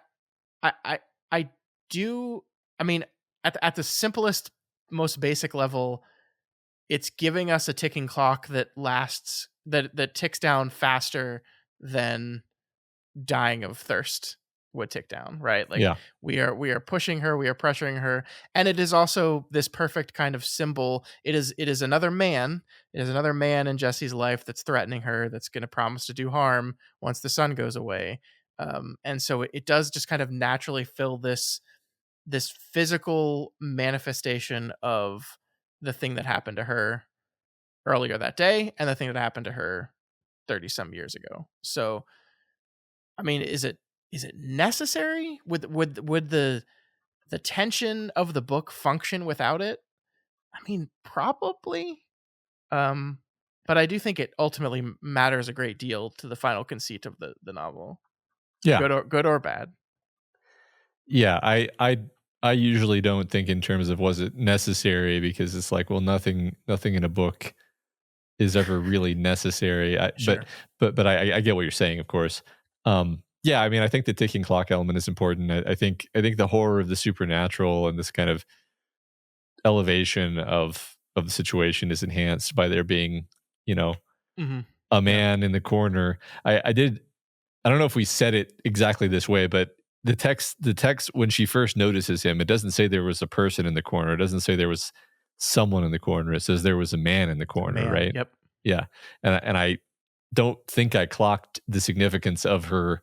I do. I mean, at the simplest, most basic level, it's giving us a ticking clock that lasts that ticks down faster than dying of thirst would tick down, right? Like Yeah, we are pushing her, we are pressuring her, and it is also this perfect kind of symbol. It is another man. It is another man in Jesse's life that's threatening her, that's going to promise to do harm once the sun goes away. And so it does just kind of naturally fill this physical manifestation of the thing that happened to her earlier that day and the thing that happened to her 30 some years ago. So I mean, is it necessary? Would the tension of the book function without it? I mean, probably. Um, but I do think it ultimately matters a great deal to the final conceit of the novel. Yeah. good or bad. Yeah, I usually don't think in terms of was it necessary because it's like, well, nothing in a book is ever really necessary. Sure. But I get what you're saying, of course. Yeah, I mean, I think the ticking clock element is important. I think the horror of the supernatural and this kind of elevation of the situation is enhanced by there being, you know, Hmm. a Yep. man in the corner. I don't know if we said it exactly this way, but the text when she first notices him, it doesn't say there was a person in the corner. It doesn't say there was someone in the corner. It says there was a man in the A corner, man. right? Yep. Yeah. And I don't think I clocked the significance of her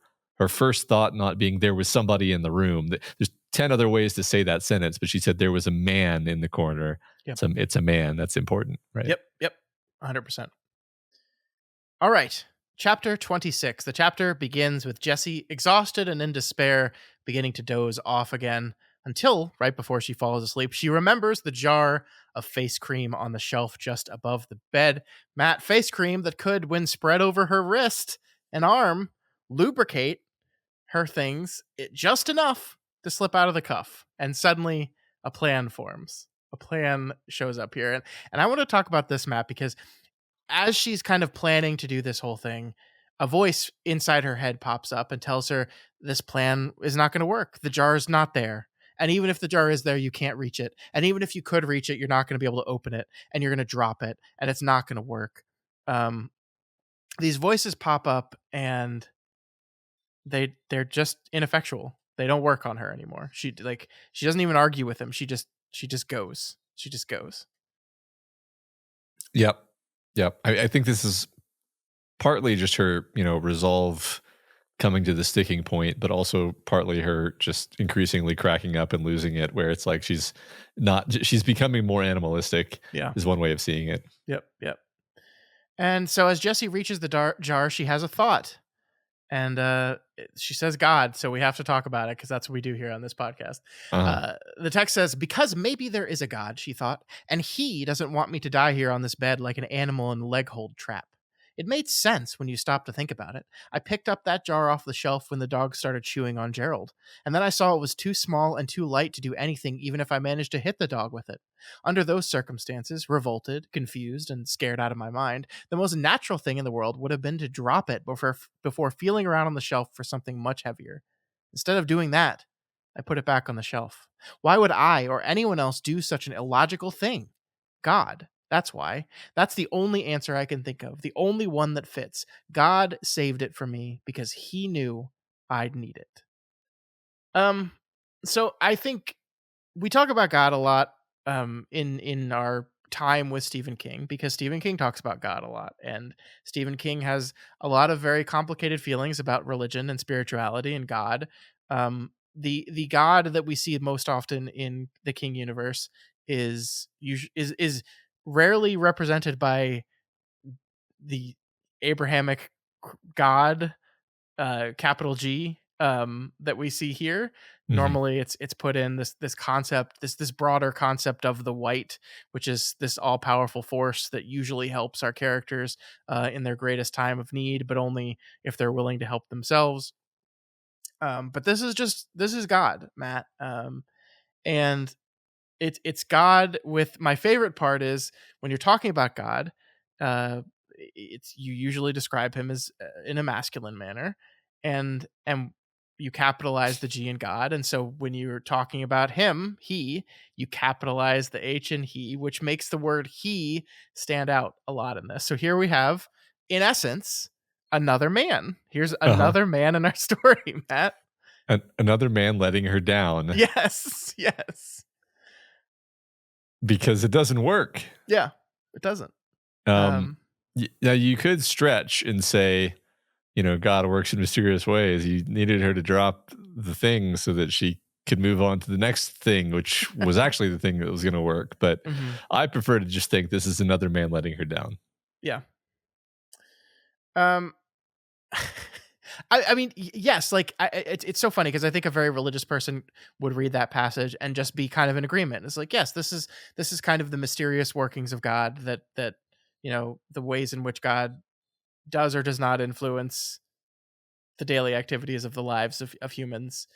first thought not being there was somebody in the room. There's 10 other ways to say that sentence, but she said there was a man in the corner. Yep. It's a man. That's important, right? Yep. Yep. 100%. All right. Chapter 26. The chapter begins with Jessie, exhausted and in despair, beginning to doze off again until, right before she falls asleep, she remembers the jar of face cream on the shelf just above the bed. Matte face cream that could, when spread over her wrist and arm, lubricate her things just enough to slip out of the cuff. And suddenly a plan forms. A plan shows up here. And I want to talk about this, Matt, because as she's kind of planning to do this whole thing, a voice inside her head pops up and tells her this plan is not going to work. The jar is not there. And even if the jar is there, you can't reach it. And even if you could reach it, you're not going to be able to open it and you're going to drop it and it's not going to work. Um, these voices pop up and they're just ineffectual. They don't work on her anymore. She doesn't even argue with him. She just goes. She just goes. Yep. Yep. I think this is partly just her, resolve coming to the sticking point, but also partly her just increasingly cracking up and losing it, where it's like she's becoming more animalistic, Yeah. is one way of seeing it. Yep. Yep. And so as Jessie reaches the jar, she has a thought. And she says God, so we have to talk about it because that's what we do here on this podcast. Uh-huh. The text says, because maybe there is a God, she thought, and he doesn't want me to die here on this bed like an animal in a leg hold trap. It made sense when you stopped to think about it. I picked up that jar off the shelf when the dog started chewing on Gerald, and then I saw it was too small and too light to do anything even if I managed to hit the dog with it. Under those circumstances, revolted, confused, and scared out of my mind, the most natural thing in the world would have been to drop it before feeling around on the shelf for something much heavier. Instead of doing that, I put it back on the shelf. Why would I or anyone else do such an illogical thing? God. That's why. That's the only answer I can think of, the only one that fits. God saved it for me because he knew I'd need it. Um, so I think we talk about God a lot in our time with Stephen King because Stephen King talks about God a lot, and Stephen King has a lot of very complicated feelings about religion and spirituality and God. The God that we see most often in the King universe is rarely represented by the Abrahamic God, capital G, that we see here. Mhm. Normally it's put in this concept, this broader concept of the white, which is this all-powerful force that usually helps our characters in their greatest time of need, but only if they're willing to help themselves. But this is God, Matt. And it's God with my favorite part is when you're talking about God, uh, it's you usually describe him as in a masculine manner, and you capitalize the G in God, and so when you're talking about him, he, you capitalize the H in he, which makes the word he stand out a lot in this. So here we have, in essence, another man. Here's Uh-huh. another man in our story, Matt. Another man letting her down Yes, yes, because it doesn't work. yeah. It doesn't. Um, Um, now you could stretch and say, God works in mysterious ways. You needed her to drop the thing so that she could move on to the next thing, which was actually the thing that was going to work. But mhm. I prefer to just think this is another man letting her down. Yeah. Um, I mean, yes, like it's so funny because I think a very religious person would read that passage and just be kind of in agreement. It's like, yes, this is kind of the mysterious workings of God that the ways in which God does or does not influence the daily activities of the lives of humans.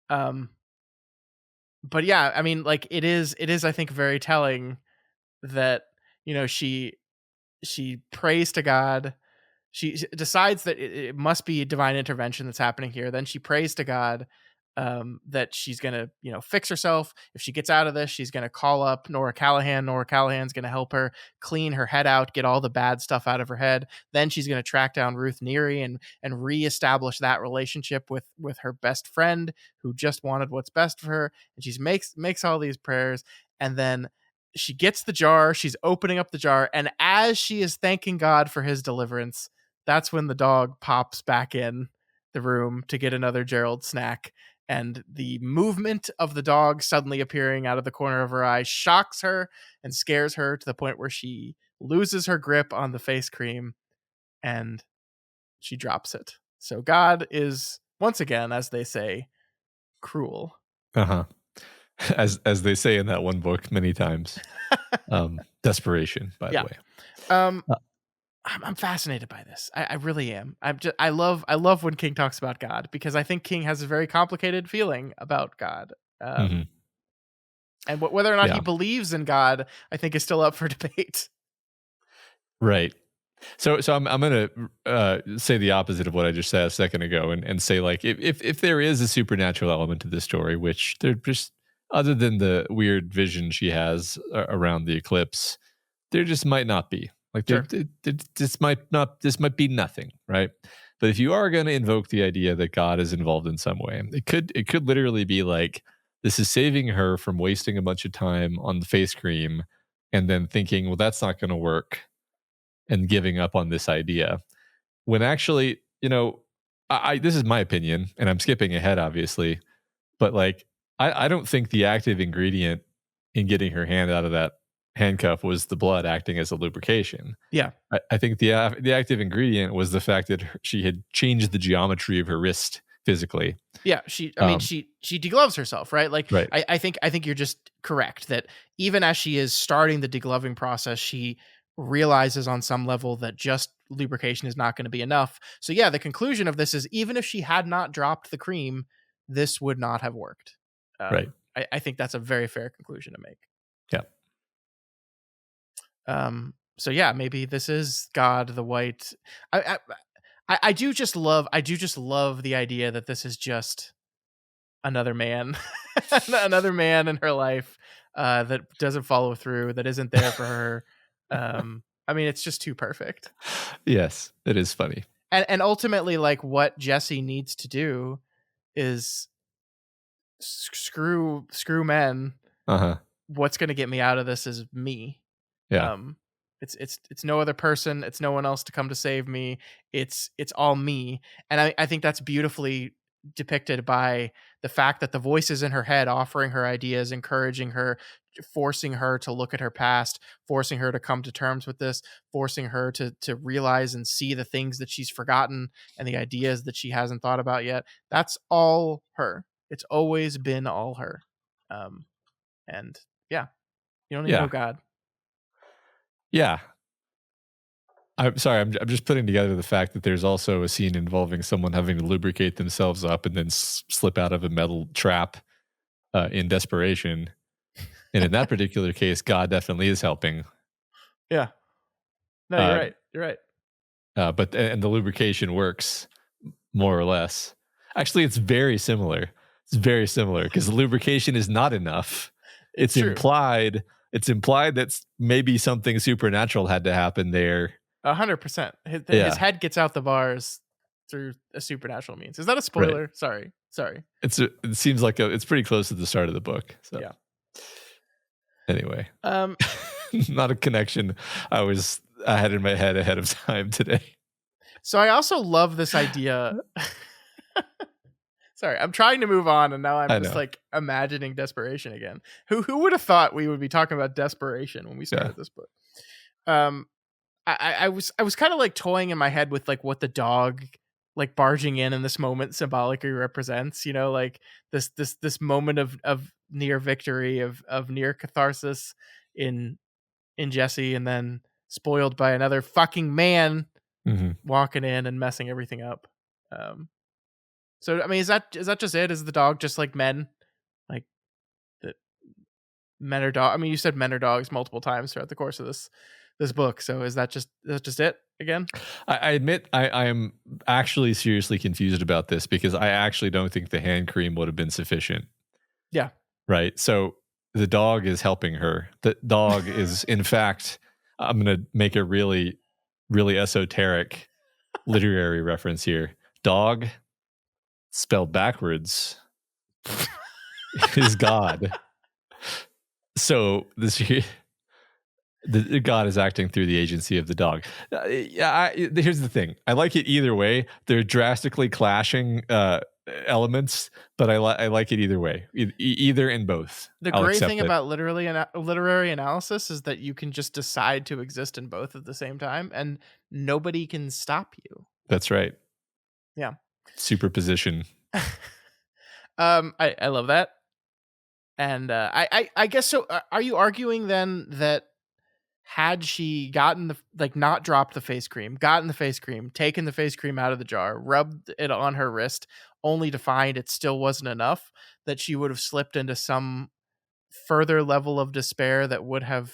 Um, but yeah, I mean, like it is I think very telling that, she prays to God. She decides that it must be divine intervention that's happening here. Then she prays to God, that she's gonna, fix herself. If she gets out of this, she's gonna call up Nora Callahan. Nora Callahan's gonna help her clean her head out, get all the bad stuff out of her head. Then she's gonna track down Ruth Neary and reestablish that relationship with her best friend who just wanted what's best for her. And she makes all these prayers, and then she gets the jar. She's opening up the jar, and as she is thanking God for his deliverance, that's when the dog pops back in the room to get another Gerald snack. And the movement of the dog suddenly appearing out of the corner of her eye shocks her and scares her to the point where she loses her grip on the face cream and she drops it. So God is, once again, as they say, cruel. Uh-huh. As they say in that one book many times. Desperation, by the Yeah. way. Um, Uh, I'm fascinated by this. I really am. I love when King talks about God, because I think King has a very complicated feeling about God. mhm. And whether or not he Yeah, believes in God, I think is still up for debate. right. So I'm gonna say the opposite of what I just said a second ago, and say like if there is a supernatural element to this story, which there just other than the weird vision she has around the eclipse, there just might not be. Like Sure. this might be nothing, right? But if you are going to invoke the idea that God is involved in some way, it could literally be like this is saving her from wasting a bunch of time on the face cream and then thinking, well, that's not going to work and giving up on this idea. When actually, I this is my opinion, and I'm skipping ahead, obviously, but like I don't think the active ingredient in getting her hand out of that handcuff was the blood acting as a lubrication. Yeah. I think the active ingredient was the fact that she had changed the geometry of her wrist physically. Yeah, I mean, Um, she degloves herself, right? Like, right, I think you're just correct that even as she is starting the degloving process, she realizes on some level that just lubrication is not going to be enough. So yeah, the conclusion of this is even if she had not dropped the cream, this would not have worked. right, I think that's a very fair conclusion to make. yeah, So yeah, maybe this is God the White. I, I do just love the idea that this is just another man, another man in her life, that doesn't follow through, that isn't there for her. I mean, it's just too perfect. yes, it is funny. And ultimately, like, what Jessie needs to do is screw men. Uh huh. What's going to get me out of this is me. Yeah, Um, it's no other person. It's no one else to come to save me. It's all me. And I think that's beautifully depicted by the fact that the voices in her head offering her ideas, encouraging her, forcing her to look at her past, forcing her to come to terms with this, forcing her to realize and see the things that she's forgotten and the ideas that she hasn't thought about yet. That's all her. It's always been all her. Um, and yeah, you don't need no yeah, God. yeah. I'm sorry. I'm just putting together the fact that there's also a scene involving someone having to lubricate themselves up and then slip out of a metal trap in desperation. And in that particular case, God definitely is helping. Yeah. No, you're Uh, right. You're right. but and the lubrication works more or less. Actually, it's very similar. It's very similar because the lubrication is not enough. It's It's true. implied. It's implied that maybe something supernatural had to happen there. 100%. His Yeah, head gets out the bars through a supernatural means. Is that a right. spoiler? Sorry. Sorry. It seems like it's pretty close to the start of the book. So Yeah. anyway, Um. not a connection I had in my head ahead of time today. So I also love this idea. Sorry, I'm trying to move on, and now I'm I just know. like imagining desperation again. Who would have thought we would be talking about desperation when we Yeah. started this book? Um. I was kind of like toying in my head with like what the dog like barging in this moment symbolically represents, like this moment of near victory, of near catharsis in Jessie, and then spoiled by another fucking man Hmm. walking in and messing everything up. Um So I mean, is that just it? Is the dog just like men? Like that men are dog. I mean, you said men are dogs multiple times throughout the course of this book. So is that just it again? I admit I am actually seriously confused about this because I actually don't think the hand cream would have been sufficient. Yeah. Right. So the dog is helping her. The dog is, in fact, I'm going to make a really, really esoteric literary reference here. Dog, spelled backwards, is God. So this the God is acting through the agency of the dog. Here's the thing. I like it either way. They're drastically clashing elements, but I like it either way. Either and both. The I'll great accept thing it. about literary analysis is that you can just decide to exist in both at the same time, and nobody can stop you. That's right. Yeah. Superposition. I love that, and I guess so. Are you arguing then that had she gotten not dropped the face cream, gotten the face cream, taken the face cream out of the jar, rubbed it on her wrist, only to find it still wasn't enough, that she would have slipped into some further level of despair that would have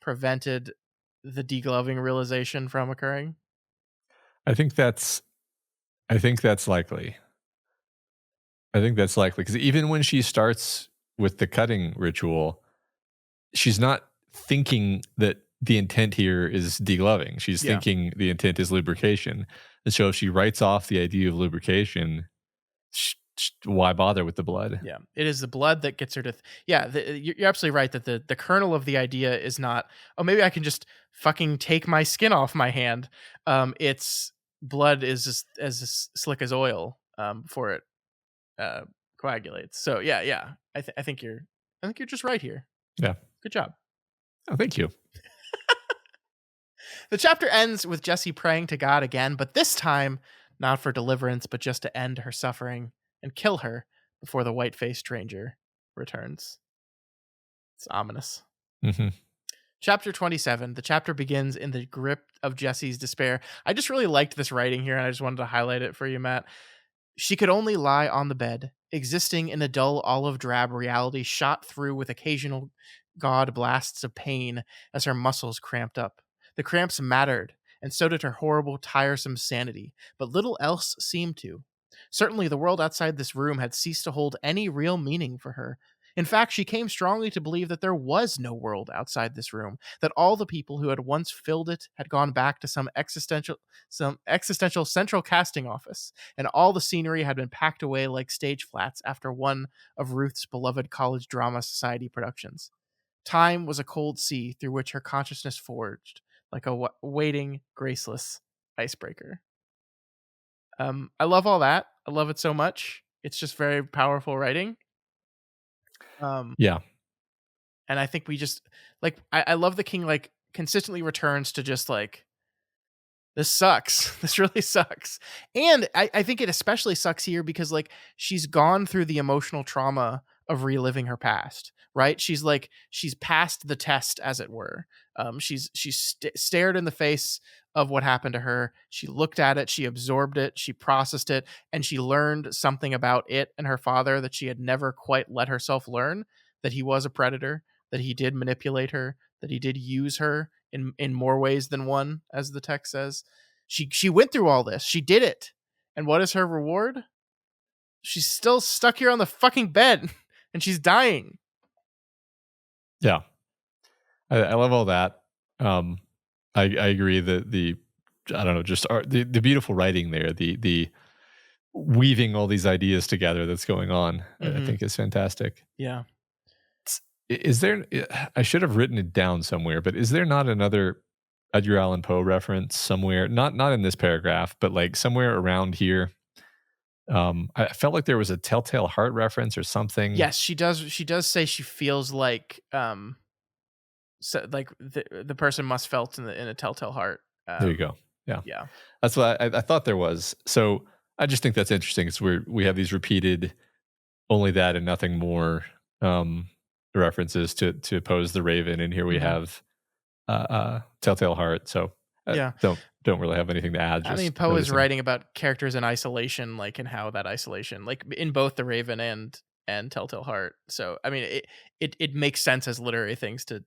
prevented the degloving realization from occurring? I think that's I think that's likely. I think that's likely because even when she starts with the cutting ritual, she's not thinking that the intent here is degloving. She's Yeah. thinking the intent is lubrication. And so if she writes off the idea of lubrication, why bother with the blood? Yeah, it is the blood that gets her to. Yeah, you're absolutely right that the kernel of the idea is not. Oh, maybe I can just fucking take my skin off my hand. It's blood is as slick as oil before it uh, coagulates. So yeah. I think you're just right here. Yeah. Good job. Oh, thank you. The chapter ends with Jessie praying to God again, but this time not for deliverance, but just to end her suffering and kill her before the white-faced stranger returns. It's ominous. Hmm. Chapter 27. The chapter begins in the grip of Jessie's despair. I just really liked this writing here, and I just wanted to highlight it for you, Matt. She could only lie on the bed, existing in a dull olive drab reality shot through with occasional god blasts of pain as her muscles cramped up. The cramps mattered, and so did her horrible, tiresome sanity, but little else seemed to. Certainly, the world outside this room had ceased to hold any real meaning for her. In fact, she came strongly to believe that there was no world outside this room, that all the people who had once filled it had gone back to some existential central casting office, and all the scenery had been packed away like stage flats after one of Ruth's beloved college drama society productions. Time was a cold sea through which her consciousness forged, like a waiting, graceless icebreaker. I love all that. I love it so much. It's just very powerful writing. Um, Yeah. and I think we just I love the king consistently returns to just this sucks. This really sucks. And I think it especially sucks here because she's gone through the emotional trauma of reliving her past, right? She's passed the test, as it were. She's stared in the face of what happened to her. She looked at it, she absorbed it, she processed it, and she learned something about it and her father that she had never quite let herself learn, that he was a predator, that he did manipulate her, that he did use her in more ways than one, as the text says. She went through all this. She did it. And what is her reward? She's still stuck here on the fucking bed and she's dying. Yeah. I love all that. I agree that I don't know, just the beautiful writing there, the weaving all these ideas together that's going on, I think is fantastic. Yeah. Is there? I should have written it down somewhere, but is there not another Edgar Allan Poe reference somewhere? Not in this paragraph, but like somewhere around here. I felt like there was a Telltale Heart reference or something. Yes, she does. She does say she feels like the person must felt in a Telltale Heart. There you go. Yeah, Yeah. that's what I thought there was. So I just think that's interesting. It's we have these repeated, only that and nothing more. References to Poe's The Raven, and here we have Telltale Heart. So Yeah. Don't really have anything to add. I mean, Just Poe is noticing. writing about characters in isolation, like, and how that isolation, like, in both The Raven and Telltale Heart. So, I mean, it makes sense as literary things to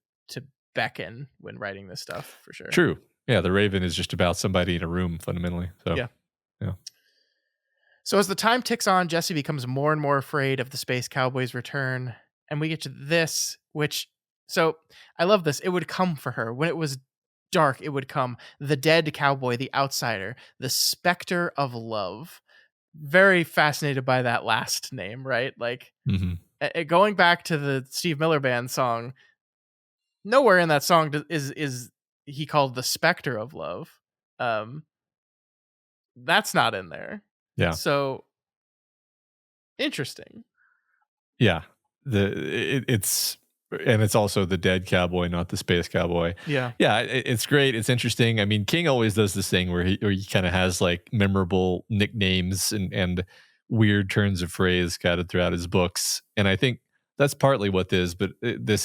beckon when writing this stuff for sure. True. Yeah, the Raven is just about somebody in a room fundamentally. So Yeah. yeah. So as the time ticks on, Jessie becomes more and more afraid of the Space Cowboy's return, and we get to this, which so I love this. It would come for her when it was dark. It would come the dead cowboy, the outsider, the specter of love. Very fascinated by that last name, right? Like Hmm. going back to the Steve Miller Band song, nowhere in that song is he called the specter of love. Um, that's not in there. Yeah. So interesting. Yeah. It's and it's also the dead cowboy, not the space cowboy. Yeah. Yeah, it's great. It's interesting. I mean, King always does this thing where he kind of has like memorable nicknames and weird turns of phrase scattered throughout his books. And I think that's partly what this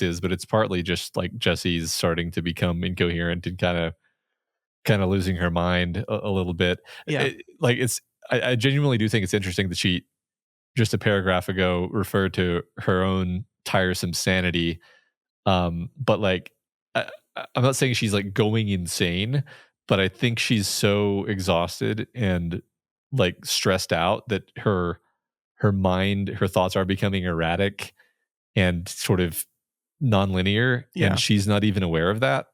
is, but it's partly just like Jesse's starting to become incoherent and kind of losing her mind a little bit. Yeah. Like I genuinely do think it's interesting that she just a paragraph ago referred to her own tiresome sanity. But like, I'm not saying she's like going insane, but I think she's so exhausted and like stressed out that her mind, her thoughts are becoming erratic and sort of nonlinear, and Yeah. she's not even aware of that.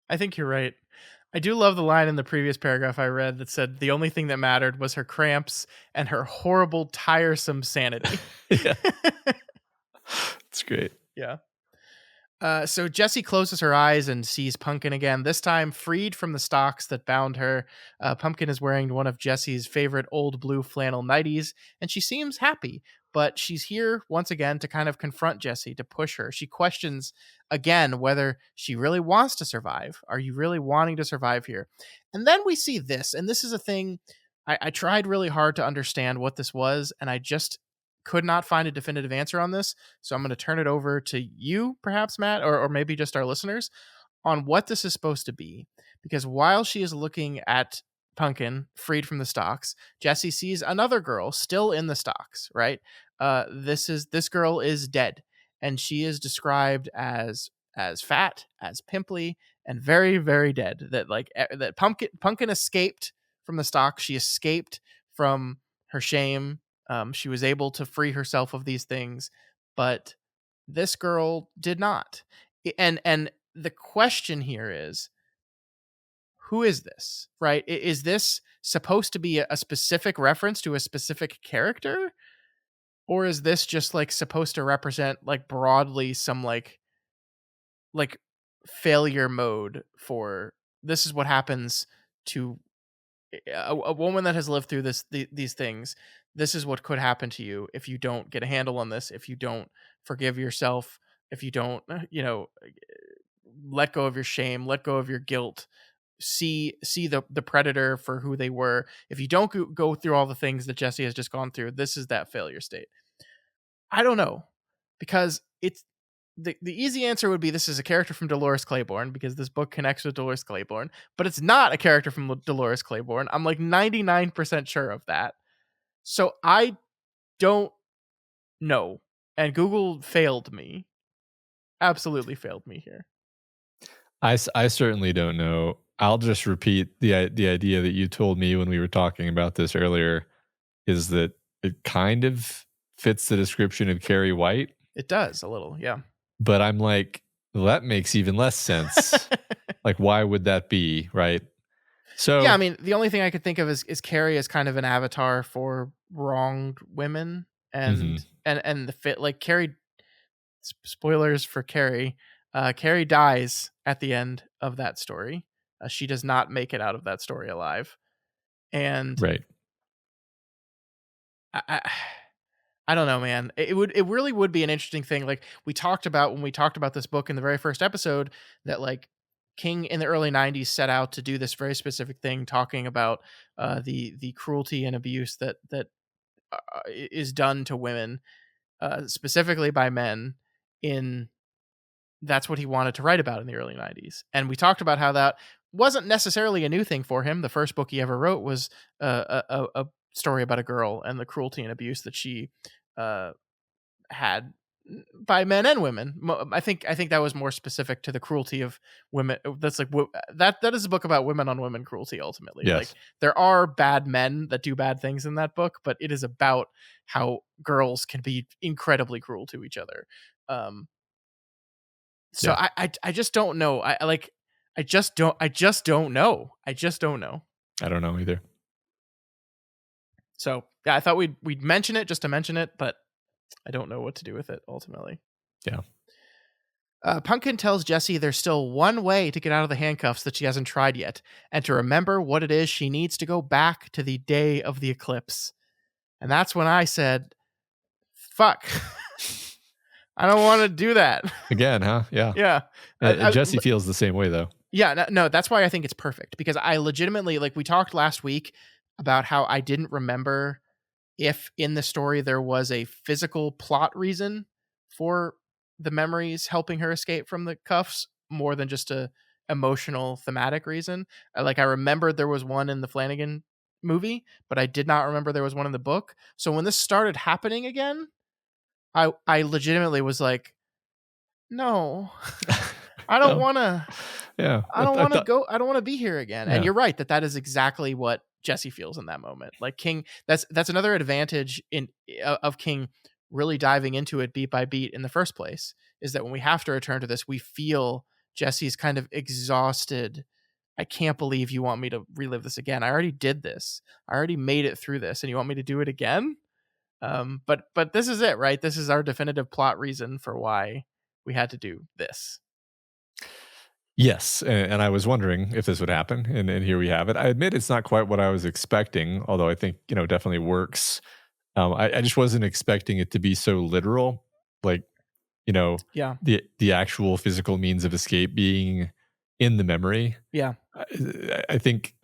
I think you're right. I do love the line in the previous paragraph I read that said the only thing that mattered was her cramps and her horrible, tiresome sanity. Yeah, it's great. Yeah. So Jessie closes her eyes and sees Pumpkin again, this time freed from the stocks that bound her. Pumpkin is wearing one of Jessie's favorite old blue flannel nighties, and she seems happy, but she's here once again to kind of confront Jessie, to push her. She questions again whether she really wants to survive. Are you really wanting to survive here? And then we see this, and this is a thing I tried really hard to understand what this was, and I just could not find a definitive answer on this. So I'm going to turn it over to you, perhaps, Matt, or maybe just our listeners, on what this is supposed to be. Because while she is looking at Pumpkin freed from the stocks, Jessie sees another girl still in the stocks, right? This girl is dead, and she is described as fat, as pimply, and very, very dead. That that Pumpkin escaped from the stocks. She escaped from her shame. She was able to free herself of these things, but this girl did not. And the question here is, who is this? Right? Is this supposed to be a specific reference to a specific character, or is this just like supposed to represent like broadly some like failure mode for this is what happens to a woman that has lived through these things. This is what could happen to you if you don't get a handle on this, if you don't forgive yourself, if you don't let go of your shame, let go of your guilt, see the predator for who they were. If you don't go through all the things that Jessie has just gone through, this is that failure state. I don't know, because it's the easy answer would be this is a character from Dolores Claiborne, because this book connects with Dolores Claiborne, but it's not a character from Dolores Claiborne. I'm like 99% sure of that. So I don't know. And Google failed me. Absolutely failed me here. I certainly don't know. I'll just repeat the idea that you told me when we were talking about this earlier, is that it kind of fits the description of Carrie White, It does a little, yeah. but I'm like, well, that makes even less sense. Like, why would that be, right? Yeah, I So, mean, the only thing I could think of is Carrie as kind of an avatar for wronged women, mhm, and the fit like Carrie. Spoilers for Carrie. Carrie dies at the end of that story. She does not make it out of that story alive, and right. I I don't know, man. It really would be an interesting thing. Like we talked about when we talked about this book in the very first episode, that like King in the early '90s set out to do this very specific thing, talking about the cruelty and abuse that is done to women, specifically by men in that's what he wanted to write about in the early 90s. And we talked about how that wasn't necessarily a new thing for him. The first book he ever wrote was a story about a girl and the cruelty and abuse that she uh, had by men and women. I think that was more specific to the cruelty of women. That's like that is a book about women on women cruelty. Ultimately, like Yes. there are bad men that do bad things in that book, but it is about how girls can be incredibly cruel to each other. Um, so Yeah. I just don't know. I just don't know. I just don't know. I don't know either. So yeah, I thought we'd mention it just to mention it, but I don't know what to do with it ultimately. Yeah. Pumpkin tells Jessie there's still one way to get out of the handcuffs that she hasn't tried yet, and to remember what it is she needs to go back to the day of the eclipse. And that's when I said, fuck. I don't want to do that. Again, huh? Yeah. Yeah. Jesse feels the same way though. Yeah, no, that's why I think it's perfect, because I legitimately, like we talked last week about how I didn't remember if in the story there was a physical plot reason for the memories helping her escape from the cuffs more than just a emotional thematic reason. Like I remembered there was one in the Flanagan movie, but I did not remember there was one in the book. So when this started happening again, I legitimately was like, no, I don't No. want to. Yeah. I don't I want to thought go. I don't want to be here again. And yeah. you're right that is exactly what Jesse feels in that moment. Like King, that's another advantage of King really diving into it beat by beat in the first place, is that when we have to return to this, we feel Jesse's kind of exhausted. I can't believe you want me to relive this again. I already did this. I already made it through this, and you want me to do it again? But this is it, right? This is our definitive plot reason for why we had to do this. Yes, and I was wondering if this would happen, and here we have it. I admit it's not quite what I was expecting, although I think definitely works. I just wasn't expecting it to be so literal, like you know Yeah, the actual physical means of escape being in the memory. yeah, I think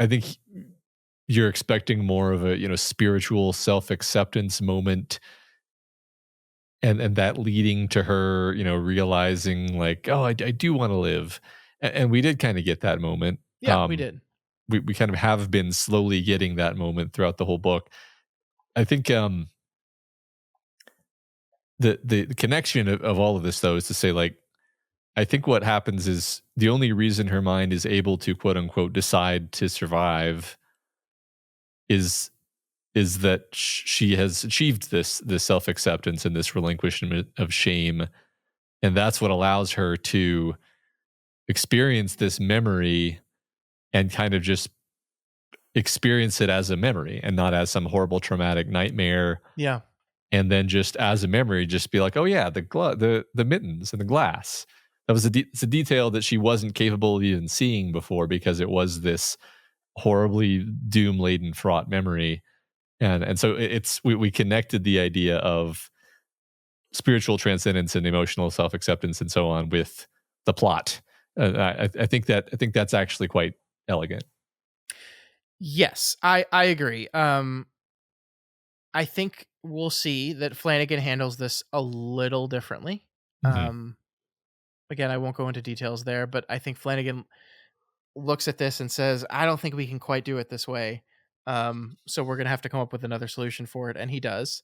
you're expecting more of a spiritual self acceptance moment, and that leading to her realizing like, oh, I do want to live. And we did kind of get that moment. yeah. We did. We kind of have been slowly getting that moment throughout the whole book. I think the connection of all of this though is to say, like, I think what happens is the only reason her mind is able to quote unquote decide to survive is that she has achieved this self acceptance and this relinquishment of shame, and that's what allows her to experience this memory and kind of just experience it as a memory and not as some horrible traumatic nightmare, Yeah. and then just as a memory just be like, oh yeah, the mittens and the glass, that was it's a detail that she wasn't capable of even seeing before because it was this horribly doom laden fraught memory. And so it's we connected the idea of spiritual transcendence and emotional self acceptance and so on with the plot. I think that's actually quite elegant. Yes, I agree. I think we'll see that Flanagan handles this a little differently. Mhm. Um, Again, I won't go into details there, but I think Flanagan looks at this and says, "I don't think we can quite do it this way. So we're gonna have to come up with another solution for it," and he does.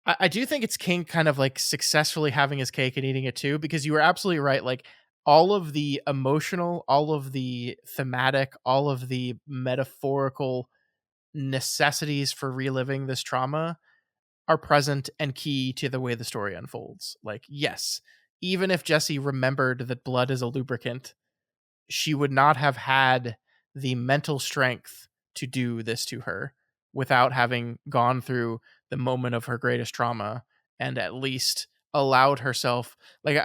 I do think it's King kind of like successfully having his cake and eating it too, because you were absolutely right. Like all of the emotional, all of the thematic, all of the metaphorical necessities for reliving this trauma are present and key to the way the story unfolds. Like, yes, even if Jessie remembered that blood is a lubricant, she would not have had the mental strength to do this to her without having gone through the moment of her greatest trauma and at least allowed herself, like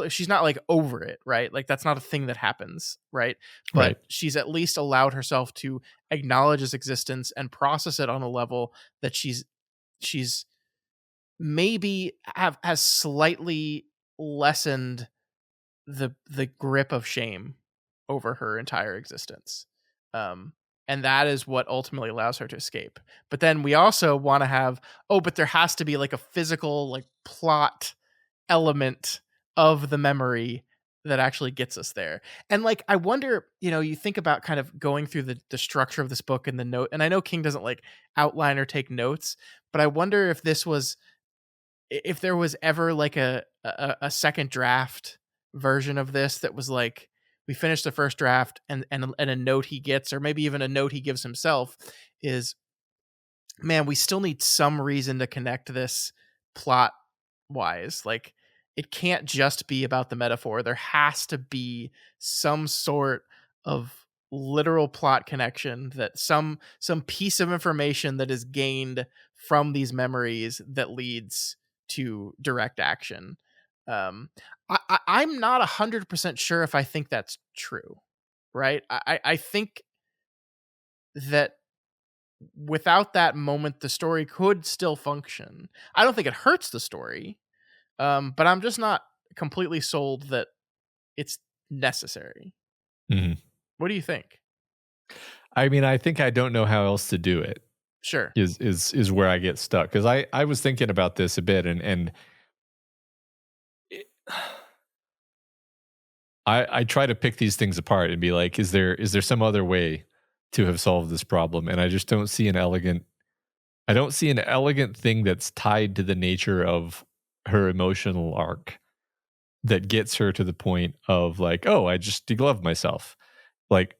she's not like over it, right? Like that's not a thing that happens, right? But Right. she's at least allowed herself to acknowledge its existence and process it on a level that she's maybe have has slightly lessened the grip of shame over her entire existence. Um, and that is what ultimately allows her to escape. But then we also want to have, oh, but there has to be like a physical like plot element of the memory that actually gets us there. And like I wonder, you think about kind of going through the structure of this book and the note, and I know King doesn't like outline or take notes, but I wonder if this was if there was ever like a second draft version of this that was like we finished the first draft and a note he gets, or maybe even a note he gives himself, is, man, we still need some reason to connect this plot wise. Like, it can't just be about the metaphor. There has to be some sort of literal plot connection, that some piece of information that is gained from these memories that leads to direct action. I'm not 100% sure if I think that's true, right? I think that without that moment, the story could still function. I don't think it hurts the story, but I'm just not completely sold that it's necessary. Mhm. What do you think? I mean, I think I don't know how else to do it Sure. is where I get stuck, because I was thinking about this a bit, and it, I try to pick these things apart and be like, is there some other way to have solved this problem? And I just don't see an elegant. I don't see an elegant thing that's tied to the nature of her emotional arc that gets her to the point of like, oh, I just degloved myself. Like,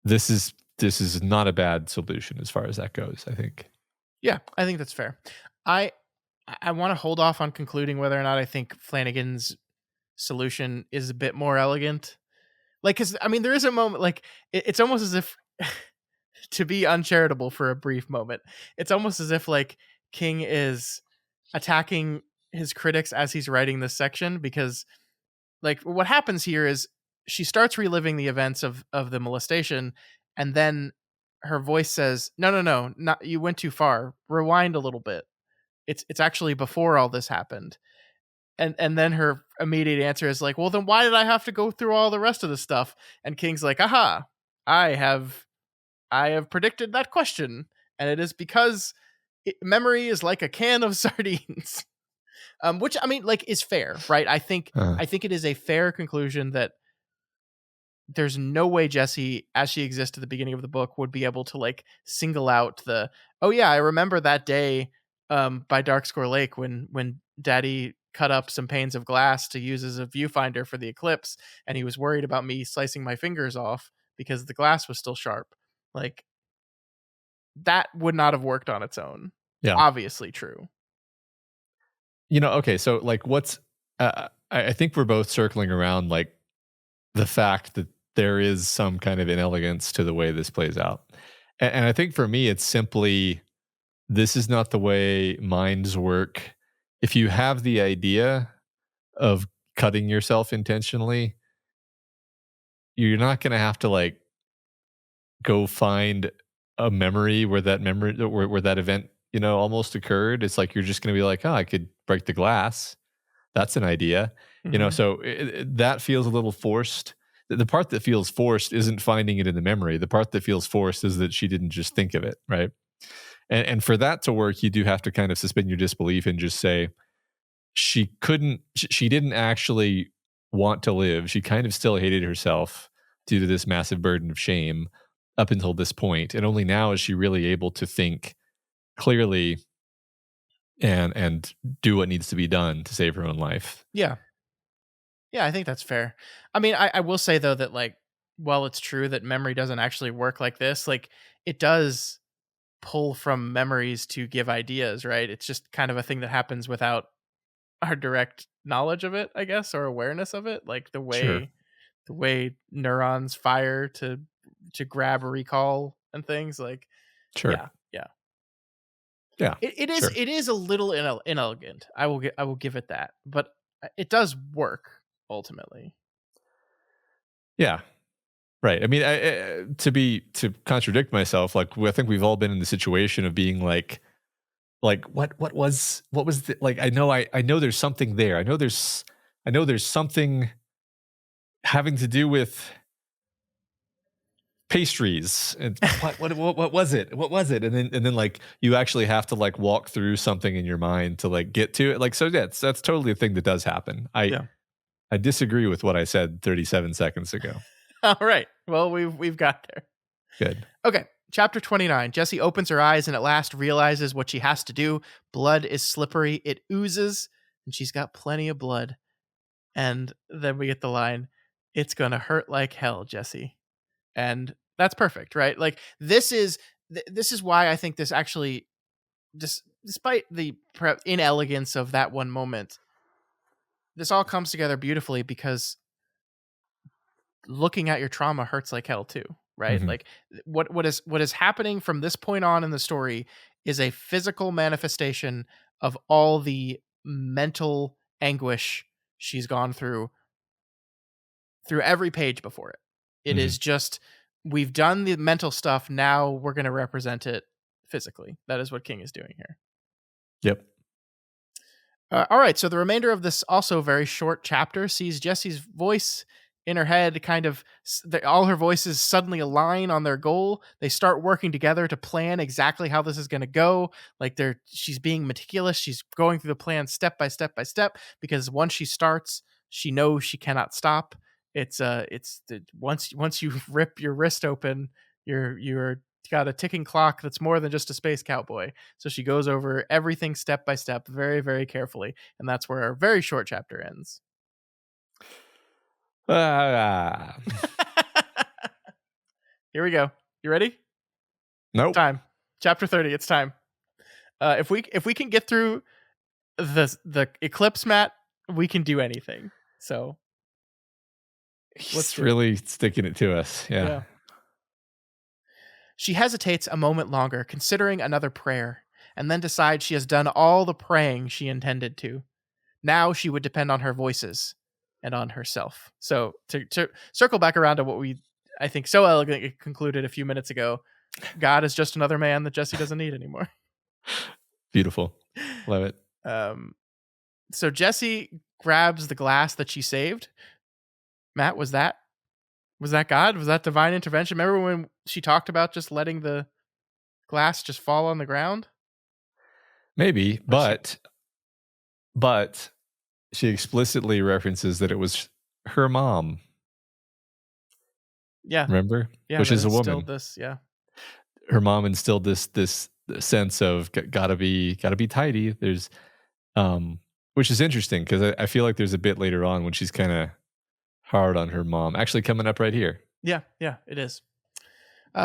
this is not a bad solution as far as that goes, I think. Yeah, I think that's fair. I I want to hold off on concluding whether or not I think Flanagan's solution is a bit more elegant. Like, cause I mean, there is a moment like it's almost as if to be uncharitable for a brief moment, it's almost as if like King is attacking his critics as he's writing this section, because like what happens here is she starts reliving the events of the molestation, and then her voice says, "No, no, no, not you went too far. Rewind a little bit. It's actually before all this happened." And then her immediate answer is like, "Well, then why did I have to go through all the rest of the stuff?" And King's like, "Aha, I have I have predicted that question, and it is because memory is like a can of sardines." Which I mean, like, is fair, right? Uh, I think it is a fair conclusion that there's no way Jessie, as she exists at the beginning of the book, would be able to like single out the, oh yeah, I remember that day by Darkscore Lake when Daddy cut up some panes of glass to use as a viewfinder for the Eclipse, and he was worried about me slicing my fingers off because the glass was still sharp. Like, that would not have worked on its own. yeah. Obviously true. Okay, so like I think we're both circling around like the fact that there is some kind of inelegance to the way this plays out. And I think for me, it's simply this is not the way minds work. If you have the idea of cutting yourself intentionally, you're not going to have to like go find a memory where where that event, almost occurred. It's like you're just going to be like, oh, I could break the glass. That's an idea. Hmm. So that feels a little forced. The part that feels forced isn't finding it in the memory. The part that feels forced is that she didn't just think of it, right? And for that to work, you do have to kind of suspend your disbelief and just say she didn't actually want to live. She kind of still hated herself due to this massive burden of shame up until this point, and only now is she really able to think clearly and do what needs to be done to save her own life. Yeah. Yeah, I think that's fair. I mean, I will say though that like, while it's true that memory doesn't actually work like this, like it does pull from memories to give ideas, right? It's just kind of a thing that happens without our direct knowledge of it, I guess, or awareness of it. Like Sure, the way neurons fire to grab a recall and things. Like, sure, yeah, yeah. yeah, sure, It is a little inelegant. I will give it that, but it does work ultimately. yeah. Right. I mean, to contradict myself, like I think we've all been in the situation of being like what was like I know there's something there. I know there's something having to do with pastries and what was it, and then like you actually have to like walk through something in your mind to like get to it, like, so yeah, that's totally a thing that does happen. Yeah. I disagree with what I said 37 seconds ago. All right. Well, we've got there. Good. Okay. Chapter 29. Jessie opens her eyes and at last realizes what she has to do. Blood is slippery. It oozes, and she's got plenty of blood. And then we get the line, "It's gonna hurt like hell, Jessie." And that's perfect, right? Like this is why I think this actually, despite the inelegance of that one moment, this all comes together beautifully because looking at your trauma hurts like hell too, right? Mhm. Like what is happening from this point on in the story is a physical manifestation of all the mental anguish she's gone through every page before it. It Mhm. is just, we've done the mental stuff, now we're going to represent it physically. That is what King is doing here. Yep. All right, so the remainder of this also very short chapter sees Jessie's voice in her head kind of all her voices suddenly align on their goal. They start working together to plan exactly how this is going to go. Like she's being meticulous. She's going through the plan step by step by step because once she starts, she knows she cannot stop. Once you rip your wrist open, you're got a ticking clock that's more than just a space cowboy. So she goes over everything step by step, very, very carefully. And that's where our very short chapter ends. Ah. Here we go. You ready? Nope. Time. Chapter 30. It's time. If we can get through the eclipse, Matt, we can do anything. So let's He's do it. really sticking it to us. Yeah. Yeah. She hesitates a moment longer, considering another prayer, and then decides she has done all the praying she intended to. Now she would depend on her voices and on herself. So to circle back around to what we, I think, so elegantly concluded a few minutes ago, God is just another man that Jessie doesn't need anymore. Beautiful. Love it. Um, so Jessie grabs the glass that she saved. Matt, was that God? Was that divine intervention? Remember when she talked about just letting the glass just fall on the ground? Maybe, But she, but she explicitly references that it was her mom. yeah, Remember? yeah, Which that is a instilled woman. this, yeah. Her mom instilled this sense of gotta be tidy. There's which is interesting because I feel like there's a bit later on when she's kind of hard on her mom. Actually, coming up right here. Yeah, yeah, it is.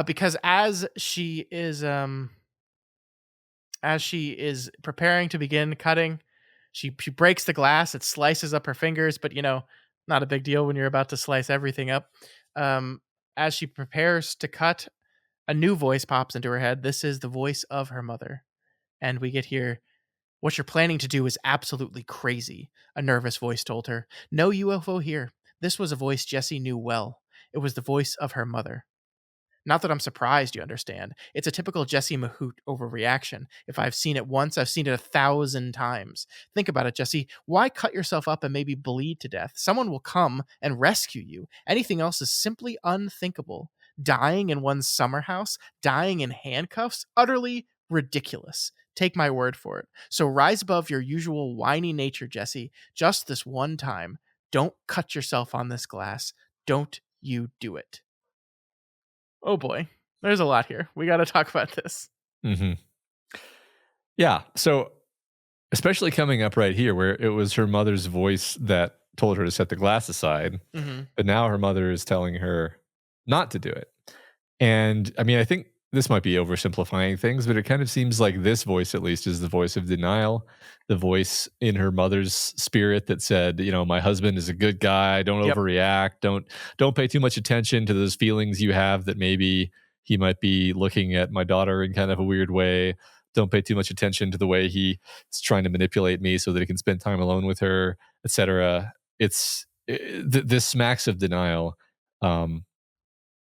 Because as she is preparing to begin cutting, she breaks the glass. It slices up her fingers, but not a big deal when you're about to slice everything up. Um, as she prepares to cut, a new voice pops into her head. This is the voice of her mother, and we get here. "What you're planning to do is absolutely crazy," a nervous voice told her. "No UFO here." This was a voice Jessie knew well. It was the voice of her mother. Not that I'm surprised, you understand. It's a typical Jessie Mahout overreaction. If I've seen it once, I've seen it 1,000 times. Think about it, Jessie. Why cut yourself up and maybe bleed to death? Someone will come and rescue you. Anything else is simply unthinkable. Dying in one's summer house, dying in handcuffs, utterly ridiculous. Take my word for it. So rise above your usual whiny nature, Jessie. Just this one time. Don't cut yourself on this glass. Don't you do it. Oh boy, there's a lot here. We got to talk about this. Hmm. Yeah. So especially coming up right here, where it was her mother's voice that told her to set the glass aside, Mm-hmm. but now her mother is telling her not to do it. And I mean, I think this might be oversimplifying things, but it kind of seems like this voice, at least, is the voice of denial, the voice in her mother's spirit that said, my husband is a good guy. Don't Yep. overreact. Don't pay too much attention to those feelings you have that maybe he might be looking at my daughter in kind of a weird way. Don't pay too much attention to the way he's trying to manipulate me so that he can spend time alone with her, etc. This smacks of denial.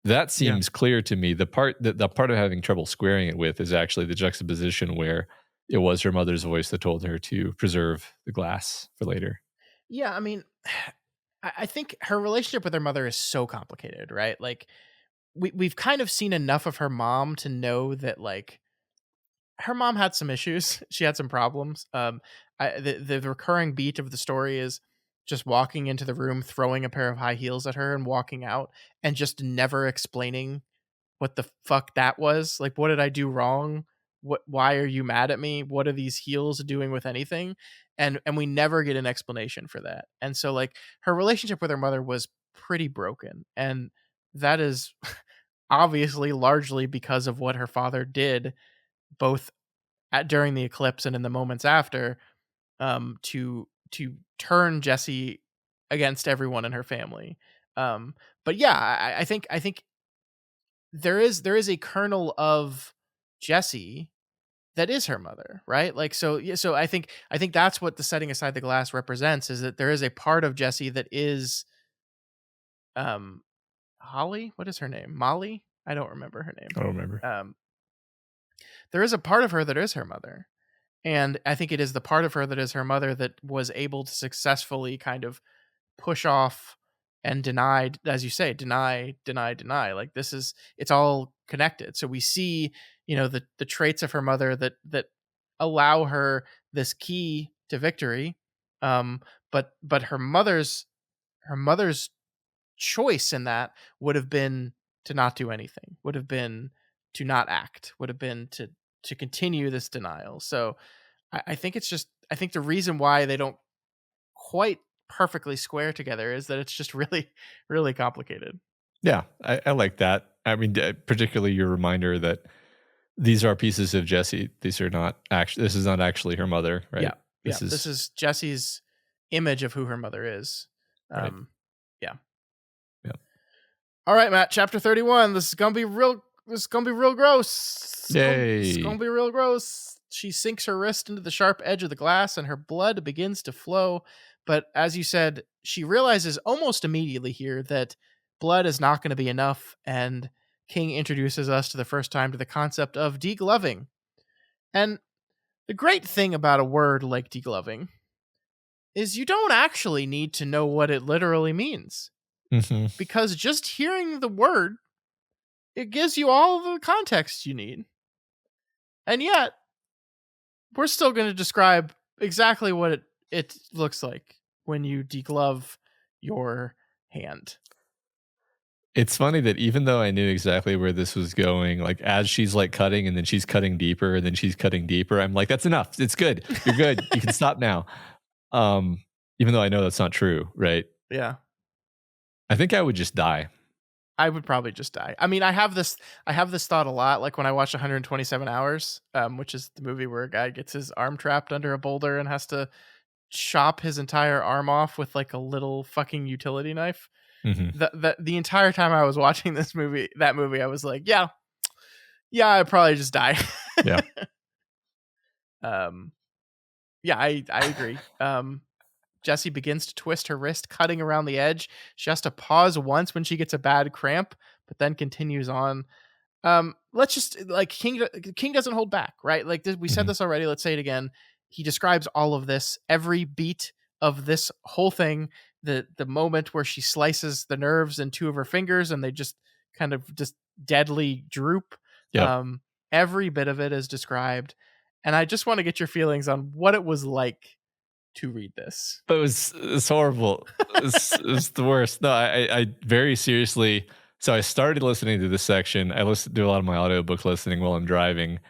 That Yeah. seems clear to me. The part of having trouble squaring it with is actually the juxtaposition where it was her mother's voice that told her to preserve the glass for later. Yeah. I mean, I think her relationship with her mother is so complicated, right? Like, we've kind of seen enough of her mom to know that, like, her mom had some issues. She had some problems. The recurring beat of the story is just walking into the room, throwing a pair of high heels at her, and walking out, and just never explaining what the fuck that was. Like, what did I do wrong? Why are you mad at me? What are these heels doing with anything? And we never get an explanation for that. And so, like, her relationship with her mother was pretty broken. And that is obviously largely because of what her father did, both during the eclipse and in the moments after, to turn Jessie against everyone in her family. But yeah, I think there is a kernel of Jessie that is her mother, right? Like, so yeah, so I think that's what the setting aside the glass represents, is that there is a part of Jessie that is um Holly. What is her name? Molly? I don't remember her name. I don't remember. There is a part of her that is her mother. And I think it is the part of her that is her mother that was able to successfully kind of push off and deny, as you say, deny. Like, this is, it's all connected. So we see, the traits of her mother that allow her this key to victory. But her mother's choice in that would have been to not do anything, would have been to not act, would have been to continue this denial. So I think it's just, I think the reason why they don't quite perfectly square together is that it's just really, really complicated. Yeah, I like that. I mean, particularly your reminder that these are pieces of Jessie. These are not actually. This is not actually her mother, right? Yeah. Yeah. This This is is Jessie's image of who her mother is. right. Yeah. Yeah. All right, Matt, chapter 31. This is gonna be real gross. This is gonna Yay! be real gross. She sinks her wrist into the sharp edge of the glass and her blood begins to flow. But as you said, she realizes almost immediately here that blood is not going to be enough. And King introduces us to the first time to the concept of degloving. And the great thing about a word like degloving is you don't actually need to know what it literally means, Hmm. because just hearing the word, it gives you all the context you need. And yet, we're still going to describe exactly what it looks like when you deglove your hand. It's funny that even though I knew exactly where this was going, like as she's like cutting and then she's cutting deeper and then she's cutting deeper, I'm like, that's enough. It's good. You're good. You can stop now. Um, Even though I know that's not true, right? Yeah. I think I would just die. I would probably just die. I mean, I have this thought a lot, like when I watch 127 Hours, which is the movie where a guy gets his arm trapped under a boulder and has to chop his entire arm off with like a little fucking utility knife. Hmm. The entire time I was watching that movie, I was like, yeah, I'd probably just die. Yeah. um, yeah, I agree. Jessie begins to twist her wrist, cutting around the edge. She has to pause once when she gets a bad cramp, but then continues on. Let's just, like, King doesn't hold back, right? Like this, we said Hmm. this already. Let's say it again. He describes all of this, every beat of this whole thing. The moment where she slices the nerves in two of her fingers and they just kind of just deadly droop. Yep. Um, every bit of it is described, and I just want to get your feelings on what it was like to read this. But it's horrible. It's the worst. No, I very seriously. So I started listening to this section. I listen do a lot of my audiobook listening while I'm driving,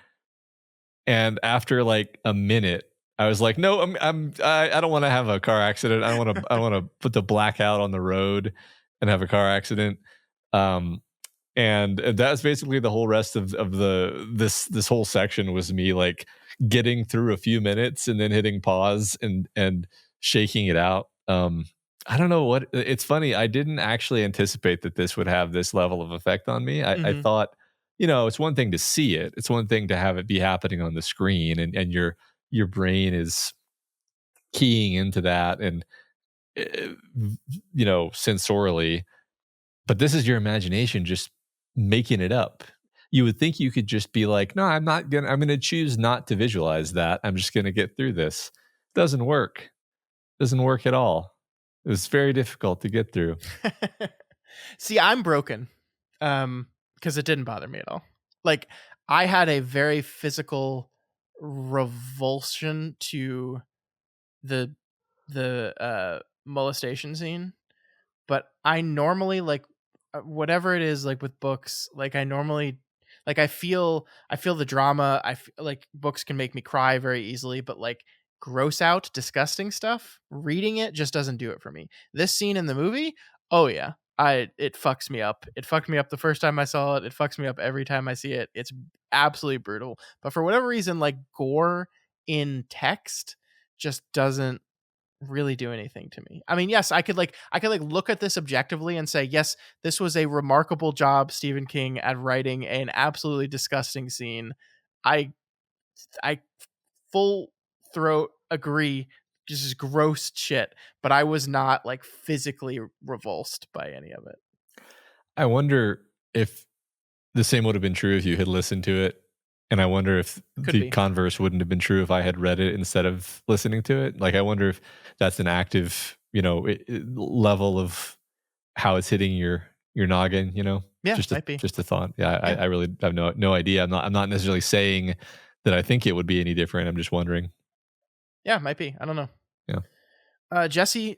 and after like a minute, I was like, no, I don't want to have a car accident. I don't want to put the blackout on the road and have a car accident. Um, and that's basically the whole rest of this whole section was me like getting through a few minutes and then hitting pause and shaking it out. I don't know what it's funny. I didn't actually anticipate that this would have this level of effect on me. I Hmm. thought, it's one thing to see it. It's one thing to have it be happening on the screen and your brain is keying into that and uh, sensorially, but this is your imagination just making it up. You would think you could just be like, no, I'm gonna choose not to visualize that. I'm just gonna get through this. Doesn't work. Doesn't work at all. It was very difficult to get through. See, I'm broken. Because it didn't bother me at all. Like, I had a very physical revulsion to the molestation scene, but I normally like whatever it is, like with books, like I normally like I feel the drama. Like books can make me cry very easily, but like gross out disgusting stuff, reading it just doesn't do it for me. This scene in the movie, oh yeah, I it fucks me up. It fucked me up the first time I saw it. It fucks me up every time I see it. It's absolutely brutal. But for whatever reason, like gore in text just doesn't really do anything to me. I mean, yes, I could like look at this objectively and say, yes, this was a remarkable job, Stephen King, at writing an absolutely disgusting scene. I full throat agree. This is gross shit, but I was not like physically revulsed by any of it. I wonder if the same would have been true if you had listened to it. And I wonder if Could the be. converse wouldn't have been true if I had read it instead of listening to it. Like, I wonder if that's an active, level of how it's hitting your noggin. Yeah, Just a might be. just a thought. Yeah, I, Yeah. I really have no idea. I'm not necessarily saying that I think it would be any different. I'm just wondering. Yeah, might be. I don't know. Yeah. Jessie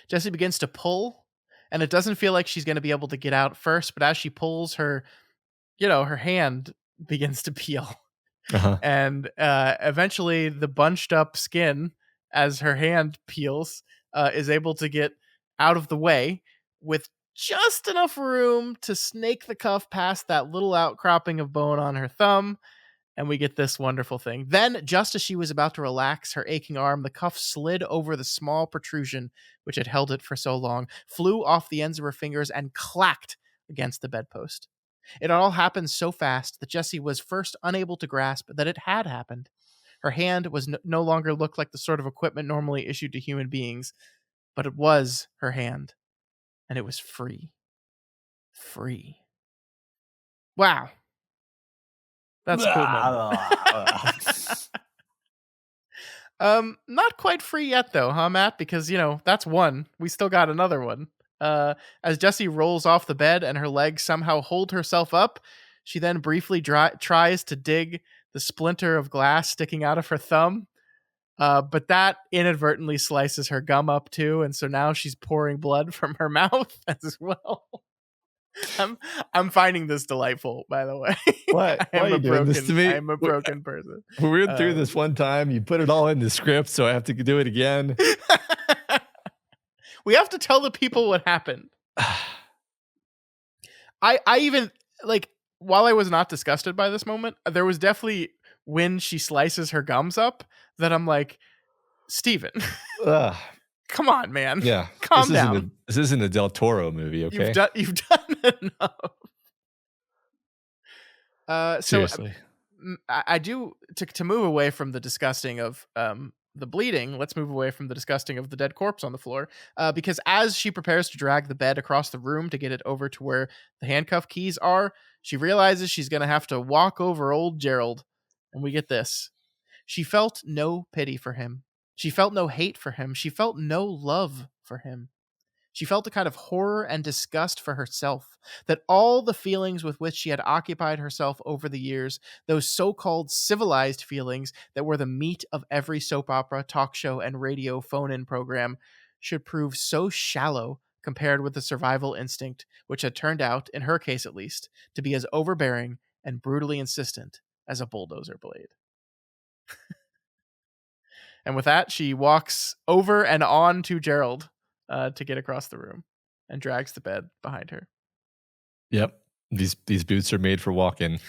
Jessie begins to pull, and it doesn't feel like she's going to be able to get out first, but as she pulls, her hand begins to peel. Uh-huh. And eventually the bunched up skin, as her hand peels, is able to get out of the way with just enough room to snake the cuff past that little outcropping of bone on her thumb. And we get this wonderful thing. Then, just as she was about to relax her aching arm, the cuff slid over the small protrusion which had held it for so long, flew off the ends of her fingers, and clacked against the bedpost. It all happened so fast that Jessie was first unable to grasp that it had happened. Her hand was no longer looked like the sort of equipment normally issued to human beings, but it was her hand, and it was free. Free. Wow. That's a cool moment. Not quite free yet though, huh, Matt? Because, that's one. We still got another one. As Jessie rolls off the bed and her legs somehow hold herself up, she then briefly tries to dig the splinter of glass sticking out of her thumb. But that inadvertently slices her gum up too, and so now she's pouring blood from her mouth as well. I'm finding this delightful, by the way. Why are you doing this to me? I am a broken person. We went through this one time. You put it all in the script, so I have to do it again. We have to tell the people what happened. I even, like, while I was not disgusted by this moment, there was definitely when she slices her gums up that I'm like, Steven, come on, man. Yeah. Calm down. This isn't a Del Toro movie, okay? You've done enough. Seriously. I do to move away from the disgusting of the bleeding. Let's move away from the disgusting of the dead corpse on the floor, because as she prepares to drag the bed across the room to get it over to where the handcuff keys are, she realizes she's going to have to walk over old Gerald, and we get this. She felt no pity for him. She felt no hate for him. She felt no love for him. She felt a kind of horror and disgust for herself, that all the feelings with which she had occupied herself over the years, those so-called civilized feelings that were the meat of every soap opera, talk show, and radio phone-in program, should prove so shallow compared with the survival instinct, which had turned out, in her case at least, to be as overbearing and brutally insistent as a bulldozer blade. And with that, she walks over and on to Gerald to get across the room and drags the bed behind her. Yep. These boots are made for walking.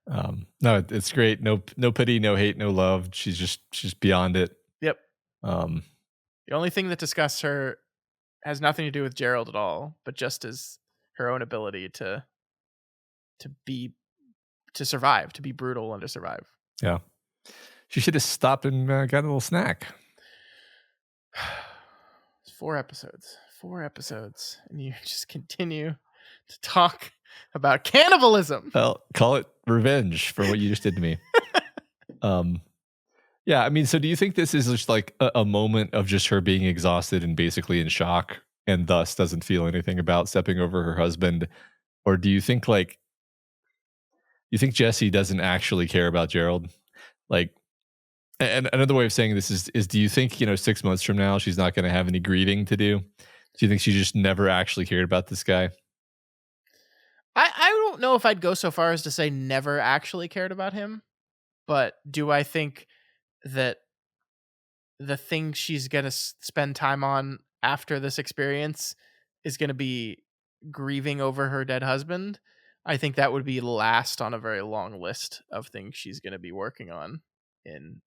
No, it's great. No pity, no hate, no love. She's beyond it. Yep. The only thing that disgusts her has nothing to do with Gerald at all, but just as her own ability to survive, to be brutal and to survive. Yeah. She should have stopped and got a little snack. 4 episodes, and you just continue to talk about cannibalism. Well, call it revenge for what you just did to me. Yeah, I mean, so do you think this is just like a moment of just her being exhausted and basically in shock, and thus doesn't feel anything about stepping over her husband, Or do you think like you think Jessie doesn't actually care about Gerald? Like, and another way of saying this is do you think, 6 months from now she's not going to have any grieving to do? Do you think she just never actually cared about this guy? I don't know if I'd go so far as to say never actually cared about him, but do I think that the thing she's gonna spend time on after this experience is gonna be grieving over her dead husband? I think that would be last on a very long list of things she's gonna be working on in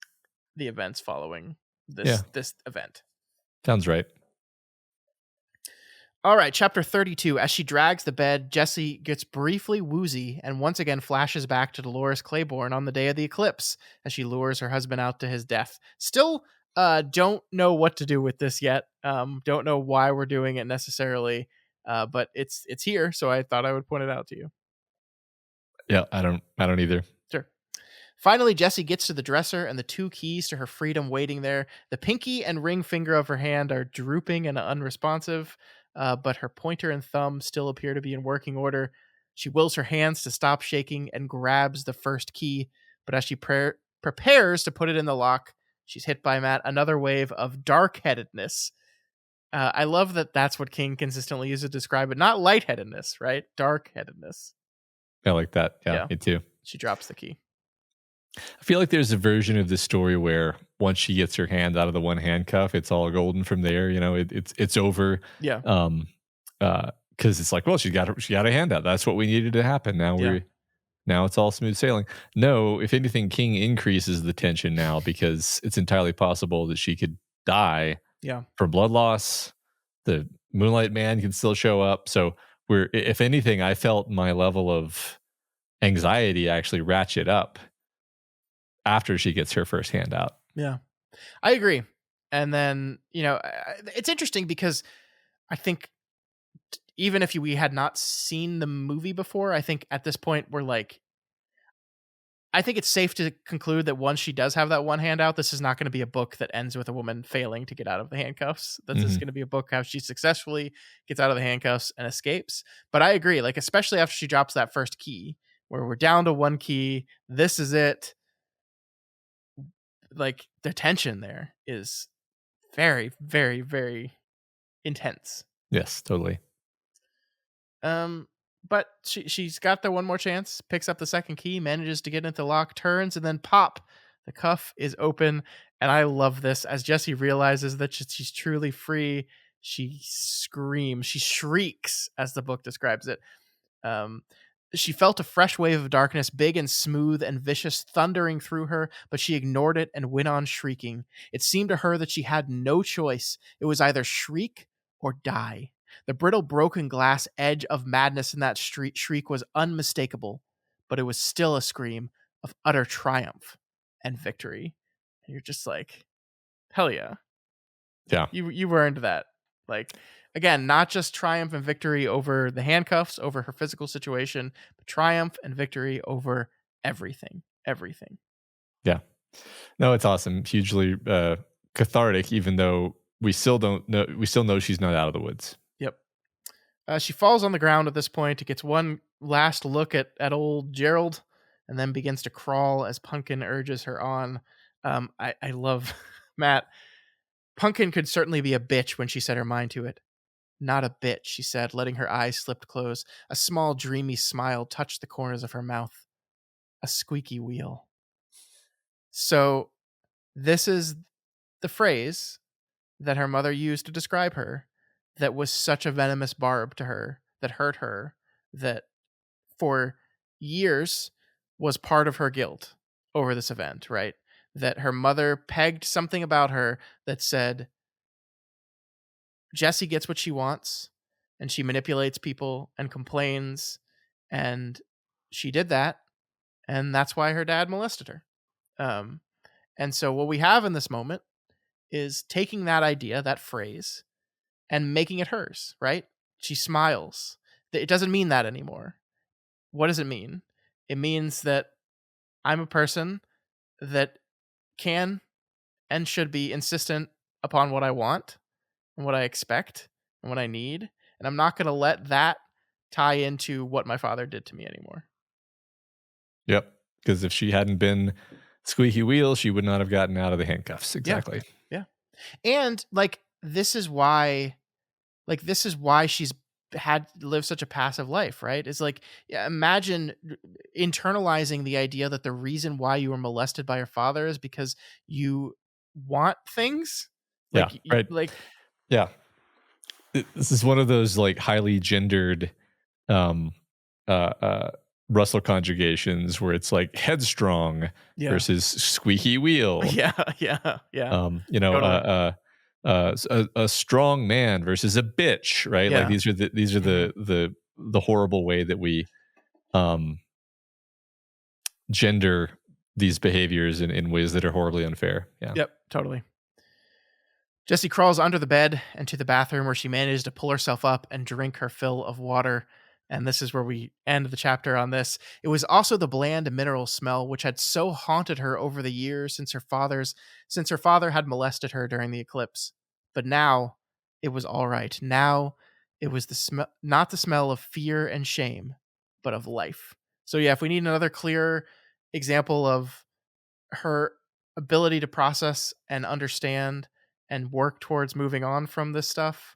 the events following Yeah, this event. sounds right. All right, chapter 32. As she drags the bed, Jessie gets briefly woozy and once again flashes back to Dolores Claiborne on the day of the eclipse as she lures her husband out to his death. Still don't know what to do with this yet. Don't know why we're doing it necessarily, but it's here, so I thought I would point it out to you. Yeah, I don't either. Sure. Finally, Jessie gets to the dresser and the two keys to her freedom waiting there. The pinky and ring finger of her hand are drooping and unresponsive, but her pointer and thumb still appear to be in working order. She wills her hands to stop shaking and grabs the first key, but as she prepares to put it in the lock, she's hit by Matt another wave of dark-headedness. I love that that's what King consistently uses to describe it. Not lightheadedness, right? Dark-headedness. I like that. Yeah, Yeah, me too. she drops the key. I feel like there's a version of this story where once she gets her hand out of the one handcuff, it's all golden from there. It's over. Yeah, Um, because it's like, well, she got a hand out. That's what we needed to happen. yeah, Now it's all smooth sailing. No, if anything, King increases the tension now because it's entirely possible that she could die yeah. from blood loss. The Moonlight Man can still show up. So if anything, I felt my level of anxiety actually ratchet up after she gets her first hand out. Yeah, I agree. And then, it's interesting because I think even if we had not seen the movie before, I think at this point we're like, I think it's safe to conclude that once she does have that one hand out, this is not going to be a book that ends with a woman failing to get out of the handcuffs. This is Mhm. going to be a book how she successfully gets out of the handcuffs and escapes. But I agree, like, especially after she drops that first key, where we're down to one key, this is it. Like, the tension there is very, very, very intense. Yes, totally. Um, but she's got the one more chance, picks up the second key, manages to get into the lock, turns, and then pop, the cuff is open. And I love this. As Jessie realizes that she's truly free, she screams, she shrieks, as the book describes it. Um, she felt a fresh wave of darkness, big and smooth and vicious, thundering through her, but she ignored it and went on shrieking. It seemed to her that she had no choice. It was either shriek or die. The brittle, broken glass edge of madness in that shriek was unmistakable, but it was still a scream of utter triumph and victory. And you're just like, hell yeah. Yeah. You earned that. Like, again, not just triumph and victory over the handcuffs, over her physical situation, but triumph and victory over everything. Everything. Yeah. No, it's awesome. Hugely cathartic, even though we still know she's not out of the woods. Yep. She falls on the ground at this point. It gets one last look at old Gerald, and then begins to crawl as Pumpkin urges her on. I love Matt. Pumpkin could certainly be a bitch when she set her mind to it. Not a bit, she said, letting her eyes slip close. A small, dreamy smile touched the corners of her mouth. A squeaky wheel. So, this is the phrase that her mother used to describe her that was such a venomous barb to her, that hurt her, that for years was part of her guilt over this event, right? That her mother pegged something about her that said, Jessie gets what she wants and she manipulates people and complains, and she did that, and that's why her dad molested her. Um, and so what we have in this moment is taking that idea, that phrase, and making it hers, right? She smiles. It doesn't mean that anymore. What does it mean? It means that I'm a person that can and should be insistent upon what I want and what I expect and what I need. And I'm not going to let that tie into what my father did to me anymore. Yep. Because if she hadn't been squeaky wheel, she would not have gotten out of the handcuffs. Yeah. Exactly. Yeah. And this is why she's had lived such a passive life, right? It's like, yeah, imagine internalizing the idea that the reason why you were molested by your father is because you want things. Yeah. Right. Like Yeah. This is one of those like highly gendered um Russell conjugations where it's like headstrong yeah. versus squeaky wheel. Yeah, yeah, yeah. You know, Totally. a strong man versus a bitch, right? Like Yeah. these are Mhm. the horrible way that we um gender these behaviors in ways that are horribly unfair. Yeah. Yep, totally. Jessie crawls under the bed and to the bathroom where she manages to pull herself up and drink her fill of water. And this is where we end the chapter on this. It was also the bland mineral smell which had so haunted her over the years since her father had molested her during the eclipse. But now it was all right. Now it was the smell, not the smell of fear and shame, but of life. So yeah, if we need another clear example of her ability to process and understand and work towards moving on from this stuff,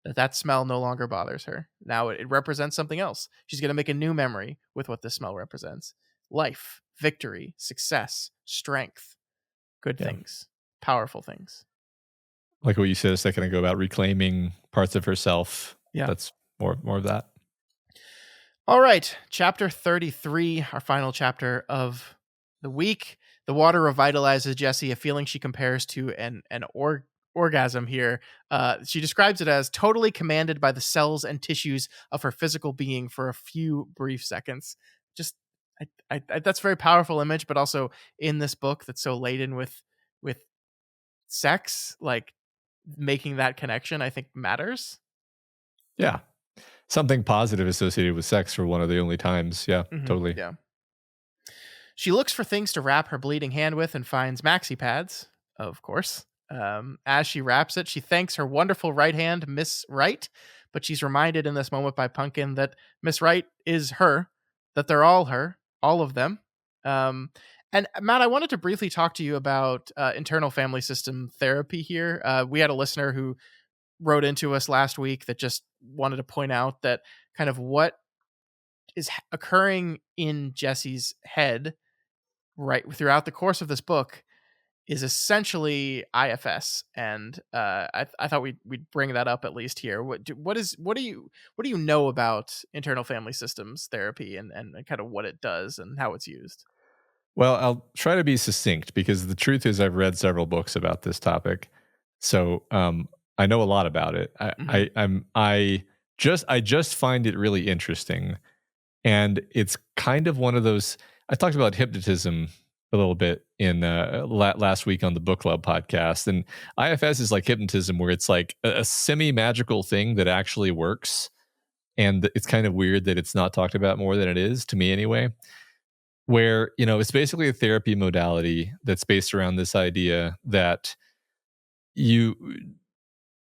that smell no longer bothers her. Now it represents something else. She's going to make a new memory with what this smell represents: life, victory, success, strength, good Yeah. things, powerful things. Like what you said a second ago about reclaiming parts of herself. Yeah. That's more of that. All right, chapter 33, our final chapter of the week. The water revitalizes Jessie, a feeling she compares to an orgasm here. She describes it as totally commanded by the cells and tissues of her physical being for a few brief seconds. Just, that's a very powerful image, but also in this book that's so laden with sex, like making that connection, I think matters. Yeah. Something positive associated with sex for one of the only times. Yeah, totally. Yeah. She looks for things to wrap her bleeding hand with and finds maxi pads, of course. As she wraps it, she thanks her wonderful right hand, Miss Wright, but she's reminded in this moment by Pumpkin that Miss Wright is her, that they're all her, all of them. And Matt, I wanted to briefly talk to you about internal family system therapy here. We had a listener who wrote into us last week that just wanted to point out that kind of what is occurring in Jessie's head right throughout the course of this book is essentially IFS, and I thought we'd bring that up at least here. What do you know about internal family systems therapy and kind of what it does and how it's used? Well, I'll try to be succinct because the truth is I've read several books about this topic. So I know a lot about it. Hmm. I just find it really interesting. And it's kind of one of those. I talked about hypnotism a little bit in last week on the book club podcast, and IFS is like hypnotism, where it's like a semi magical thing that actually works, and it's kind of weird that it's not talked about more than it is to me, anyway. Where it's basically a therapy modality that's based around this idea that you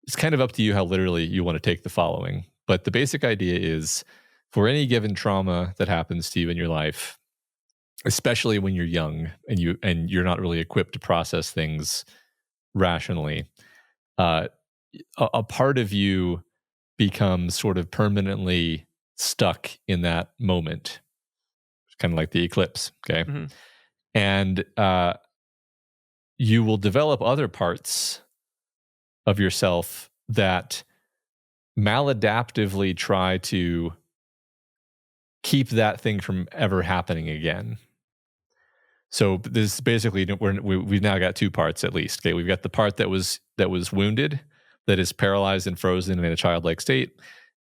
it's kind of up to you how literally you want to take the following. But the basic idea is for any given trauma that happens to you in your life, especially when you're young and you're not really equipped to process things rationally, uh, a part of you becomes sort of permanently stuck in that moment, kind of like the eclipse. Okay. Hmm. And you will develop other parts of yourself that maladaptively try to keep that thing from ever happening again. So this is basically we've now got two parts at least. Okay, we've got the part that was wounded, that is paralyzed and frozen in a childlike state,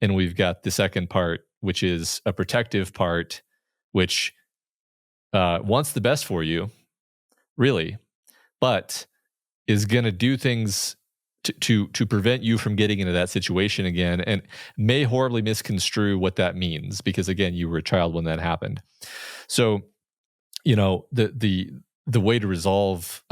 and we've got the second part, which is a protective part, which wants the best for you, really, but is going to do things to prevent you from getting into that situation again, and may horribly misconstrue what that means because again, you were a child when that happened. So, the way to resolve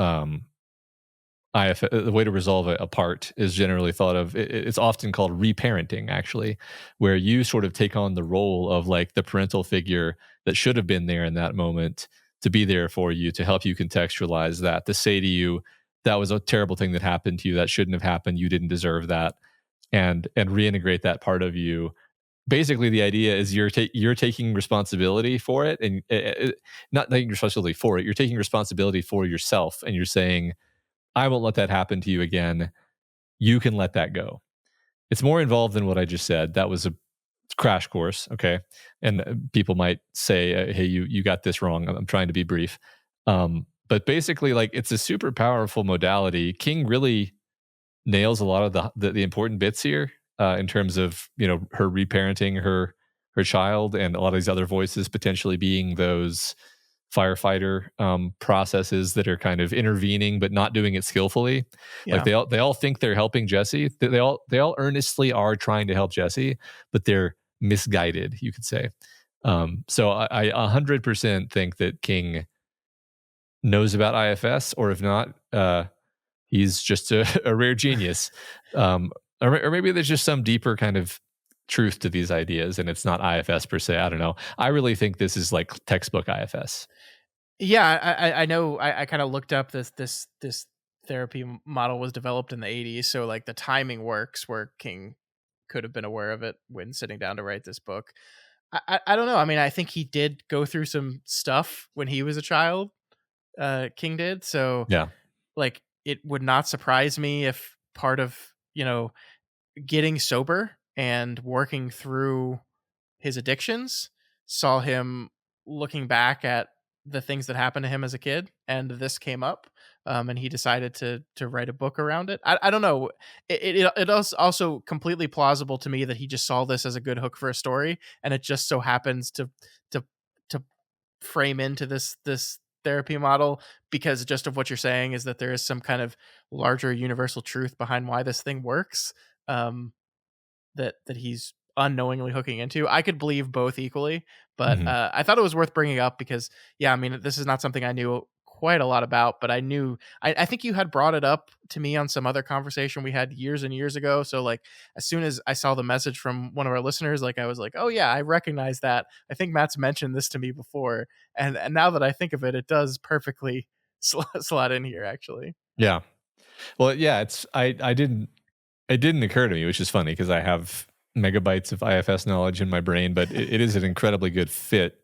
the way to resolve a part is generally thought of. It's often called reparenting, actually, where you sort of take on the role of like the parental figure that should have been there in that moment to be there for you, to help you contextualize that, to say to you, that was a terrible thing that happened to you. That shouldn't have happened. You didn't deserve that, and reintegrate that part of you. Basically, the idea is you're taking responsibility for it, and not taking responsibility for it. You're taking responsibility for yourself, and you're saying, I won't let that happen to you again. You can let that go. It's more involved than what I just said. That was a crash course, okay? And people might say, "Hey, you got this wrong." I'm trying to be brief, but basically, like it's a super powerful modality. King really nails a lot of the important bits here in terms of her reparenting her child, and a lot of these other voices potentially being those firefighter processes that are kind of intervening but not doing it skillfully. Like Yeah. they all think they're helping Jesse. They all earnestly are trying to help Jesse, but they're misguided, you could say. So I 100% think that King knows about IFS, or if not, he's just a rare genius. Or maybe there's just some deeper kind of truth to these ideas, and it's not IFS per se. I don't know. I really think this is like textbook IFS. Yeah, I know. I kind of looked up this therapy model was developed in the 80s, so like the timing works where King could have been aware of it when sitting down to write this book. I don't know. I mean, I think he did go through some stuff when he was a child. King did, so Yeah. like it would not surprise me if part of getting sober and working through his addictions saw him looking back at the things that happened to him as a kid, and this came up, and he decided to write a book around it. I don't know. It is also completely plausible to me that he just saw this as a good hook for a story, and it just so happens to to frame into this therapy model, because just of what you're saying is that there is some kind of larger universal truth behind why this thing works. Um, that he's unknowingly hooking into. I could believe both equally, but Mhm. I thought it was worth bringing up because, yeah, I mean, this is not something I knew quite a lot about, but I think you had brought it up to me on some other conversation we had years and years ago. So like, as soon as I saw the message from one of our listeners, like I was like, oh yeah, I recognize that. I think Matt's mentioned this to me before, and now that I think of it, it does perfectly slot in here actually. Yeah. Well, yeah, I didn't it didn't occur to me, which is funny because I have megabytes of IFS knowledge in my brain, but it is an incredibly good fit.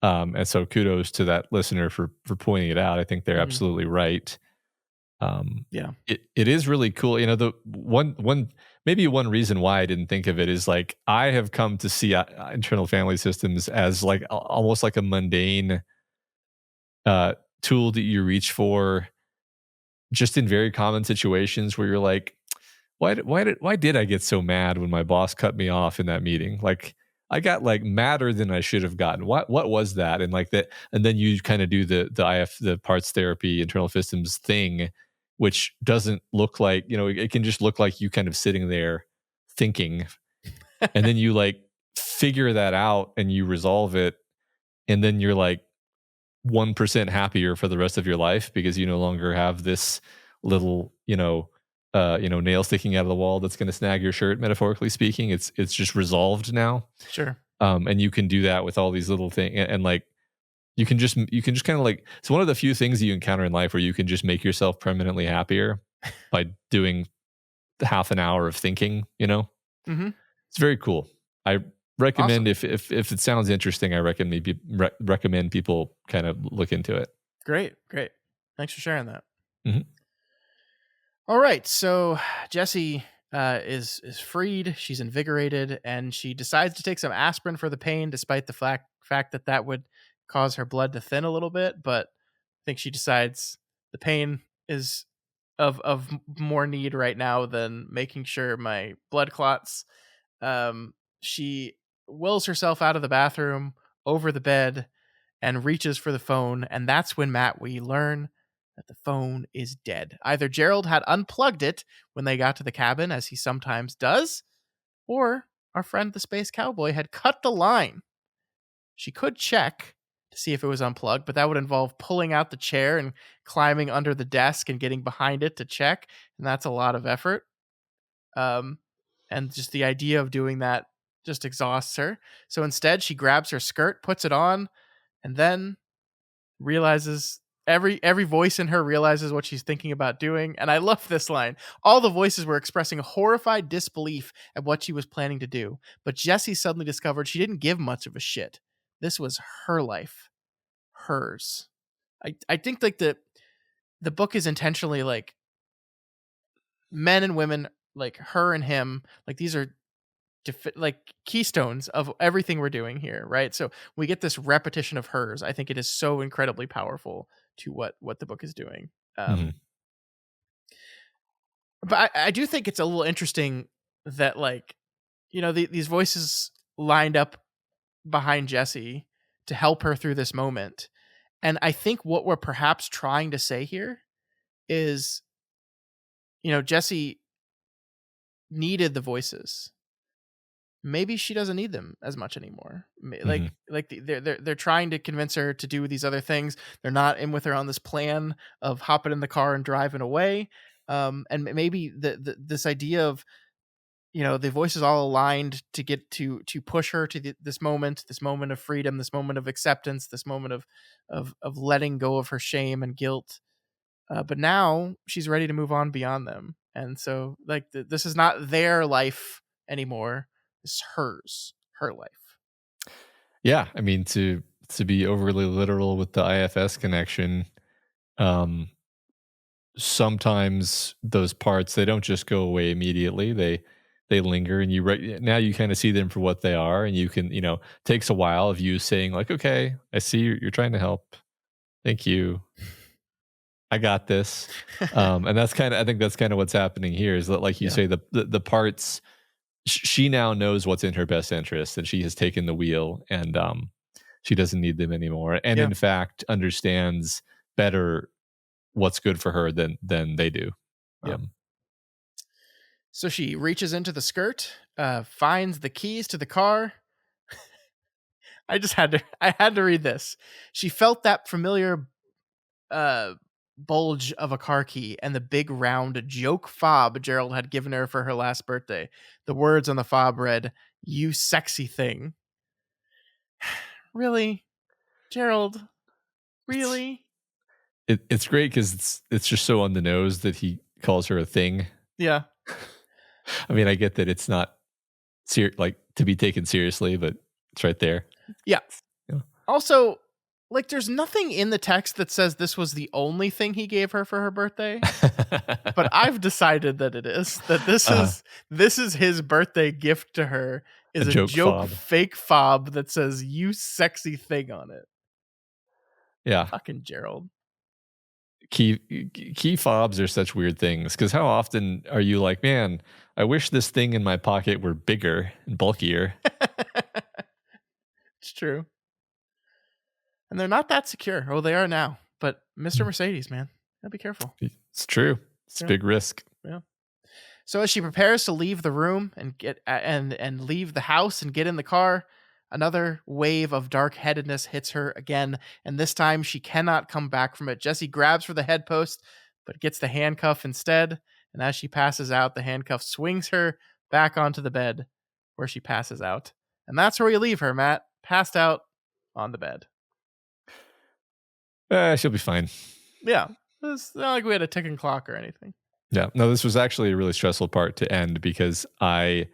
And so kudos to that listener for pointing it out. I think they're Mhm. absolutely right. Um, Yeah. it is really cool. The one maybe one reason why I didn't think of it is like I have come to see internal family systems as like almost like a mundane uh, tool that you reach for just in very common situations where you're like, why did I get so mad when my boss cut me off in that meeting? Like I got like madder than I should have gotten. What was that? And like that, and then you kind of do the parts therapy internal systems thing, which doesn't look like, it can just look like you kind of sitting there thinking, and then you like figure that out and you resolve it, and then you're like 1% happier for the rest of your life because you no longer have this little, nail sticking out of the wall that's going to snag your shirt, metaphorically speaking. It's just resolved now. Sure. And you can do that with all these little things, and like you can just kind of like, it's one of the few things that you encounter in life where you can just make yourself permanently happier by doing half an hour of thinking. Hmm. It's very cool. I recommend, Awesome. if it sounds interesting, I recommend people kind of look into it. Great. Great. Thanks for sharing that. Mhm. All right, so Jessie is freed. She's invigorated, and she decides to take some aspirin for the pain, despite the fact that that would cause her blood to thin a little bit. But I think she decides the pain is of more need right now than making sure my blood clots. She wills herself out of the bathroom, over the bed, and reaches for the phone. And that's when, Matt, we learn that the phone is dead. Either Gerald had unplugged it when they got to the cabin, as he sometimes does, or our friend the Space Cowboy had cut the line. She could check to see if it was unplugged, but that would involve pulling out the chair and climbing under the desk and getting behind it to check, and that's a lot of effort. Um, and just the idea of doing that just exhausts her. So instead, she grabs her skirt, puts it on, and then realizes every voice in her realizes what she's thinking about doing. And I love this line. All the voices were expressing horrified disbelief at what she was planning to do, but Jessie suddenly discovered she didn't give much of a shit. This was her life, hers. I think like the book is intentionally like men and women, like her and him, like these are like keystones of everything we're doing here, right? So we get this repetition of hers. I think it is so incredibly powerful to what the book is doing. Mhm. But I do think it's a little interesting that, like, these voices lined up behind Jessie to help her through this moment. And I think what we're perhaps trying to say here is, Jessie needed the voices. Maybe she doesn't need them as much anymore. Mhm. They're trying to convince her to do these other things. They're not in with her on this plan of hopping in the car and driving away. And maybe this idea of, the voices all aligned to get to push her to this moment of freedom, this moment of acceptance, this moment of letting go of her shame and guilt. But now she's ready to move on beyond them, and so like this is not their life anymore. It's hers, her life. Yeah, I mean, to be overly literal with the IFS connection, um, sometimes those parts, they don't just go away immediately. They linger, and now you kind of see them for what they are, and you can, takes a while of you saying like, okay, I see you're trying to help. Thank you. I got this. And I think that's kind of what's happening here is that, like you Yeah. say, the parts, she now knows what's in her best interest, and she has taken the wheel, and she doesn't need them anymore, and Yeah. in fact understands better what's good for her than they do. Yeah. Um, So she reaches into the skirt, finds the keys to the car. I had to read this. She felt that familiar uh bulge of a car key and the big round joke fob Gerald had given her for her last birthday. The words on the fob read, "You sexy thing." Really? Gerald? it's Really? it's great because it's just so on the nose that he calls her a thing. Yeah. I mean, I get that it's not like to be taken seriously, but it's right there. Yeah. Yeah. Also, like there's nothing in the text that says this was the only thing he gave her for her birthday, but I've decided that it is. That uh, this is his birthday gift to her, a is a joke joke fob. fake fob that says "you sexy thing" on it. Yeah. Fucking Gerald. Key key fobs are such weird things because how often are you like, man, I wish this thing in my pocket were bigger and bulkier. It's true. And they're not that secure. Oh, they are now. But Mr. Mm. Mercedes, man, gotta be careful. It's true. It's a Yeah. big risk. Yeah. So as she prepares to leave the room and get and leave the house and get in the car, another wave of dark-headedness hits her again, and this time she cannot come back from it. Jessie grabs for the headpost, but gets the handcuff instead, and as she passes out, the handcuff swings her back onto the bed, where she passes out. And that's where we leave her, Matt, passed out on the bed. She'll be fine. Yeah, it's not like we had a ticking clock or anything. Yeah. No, this was actually a really stressful part to end because I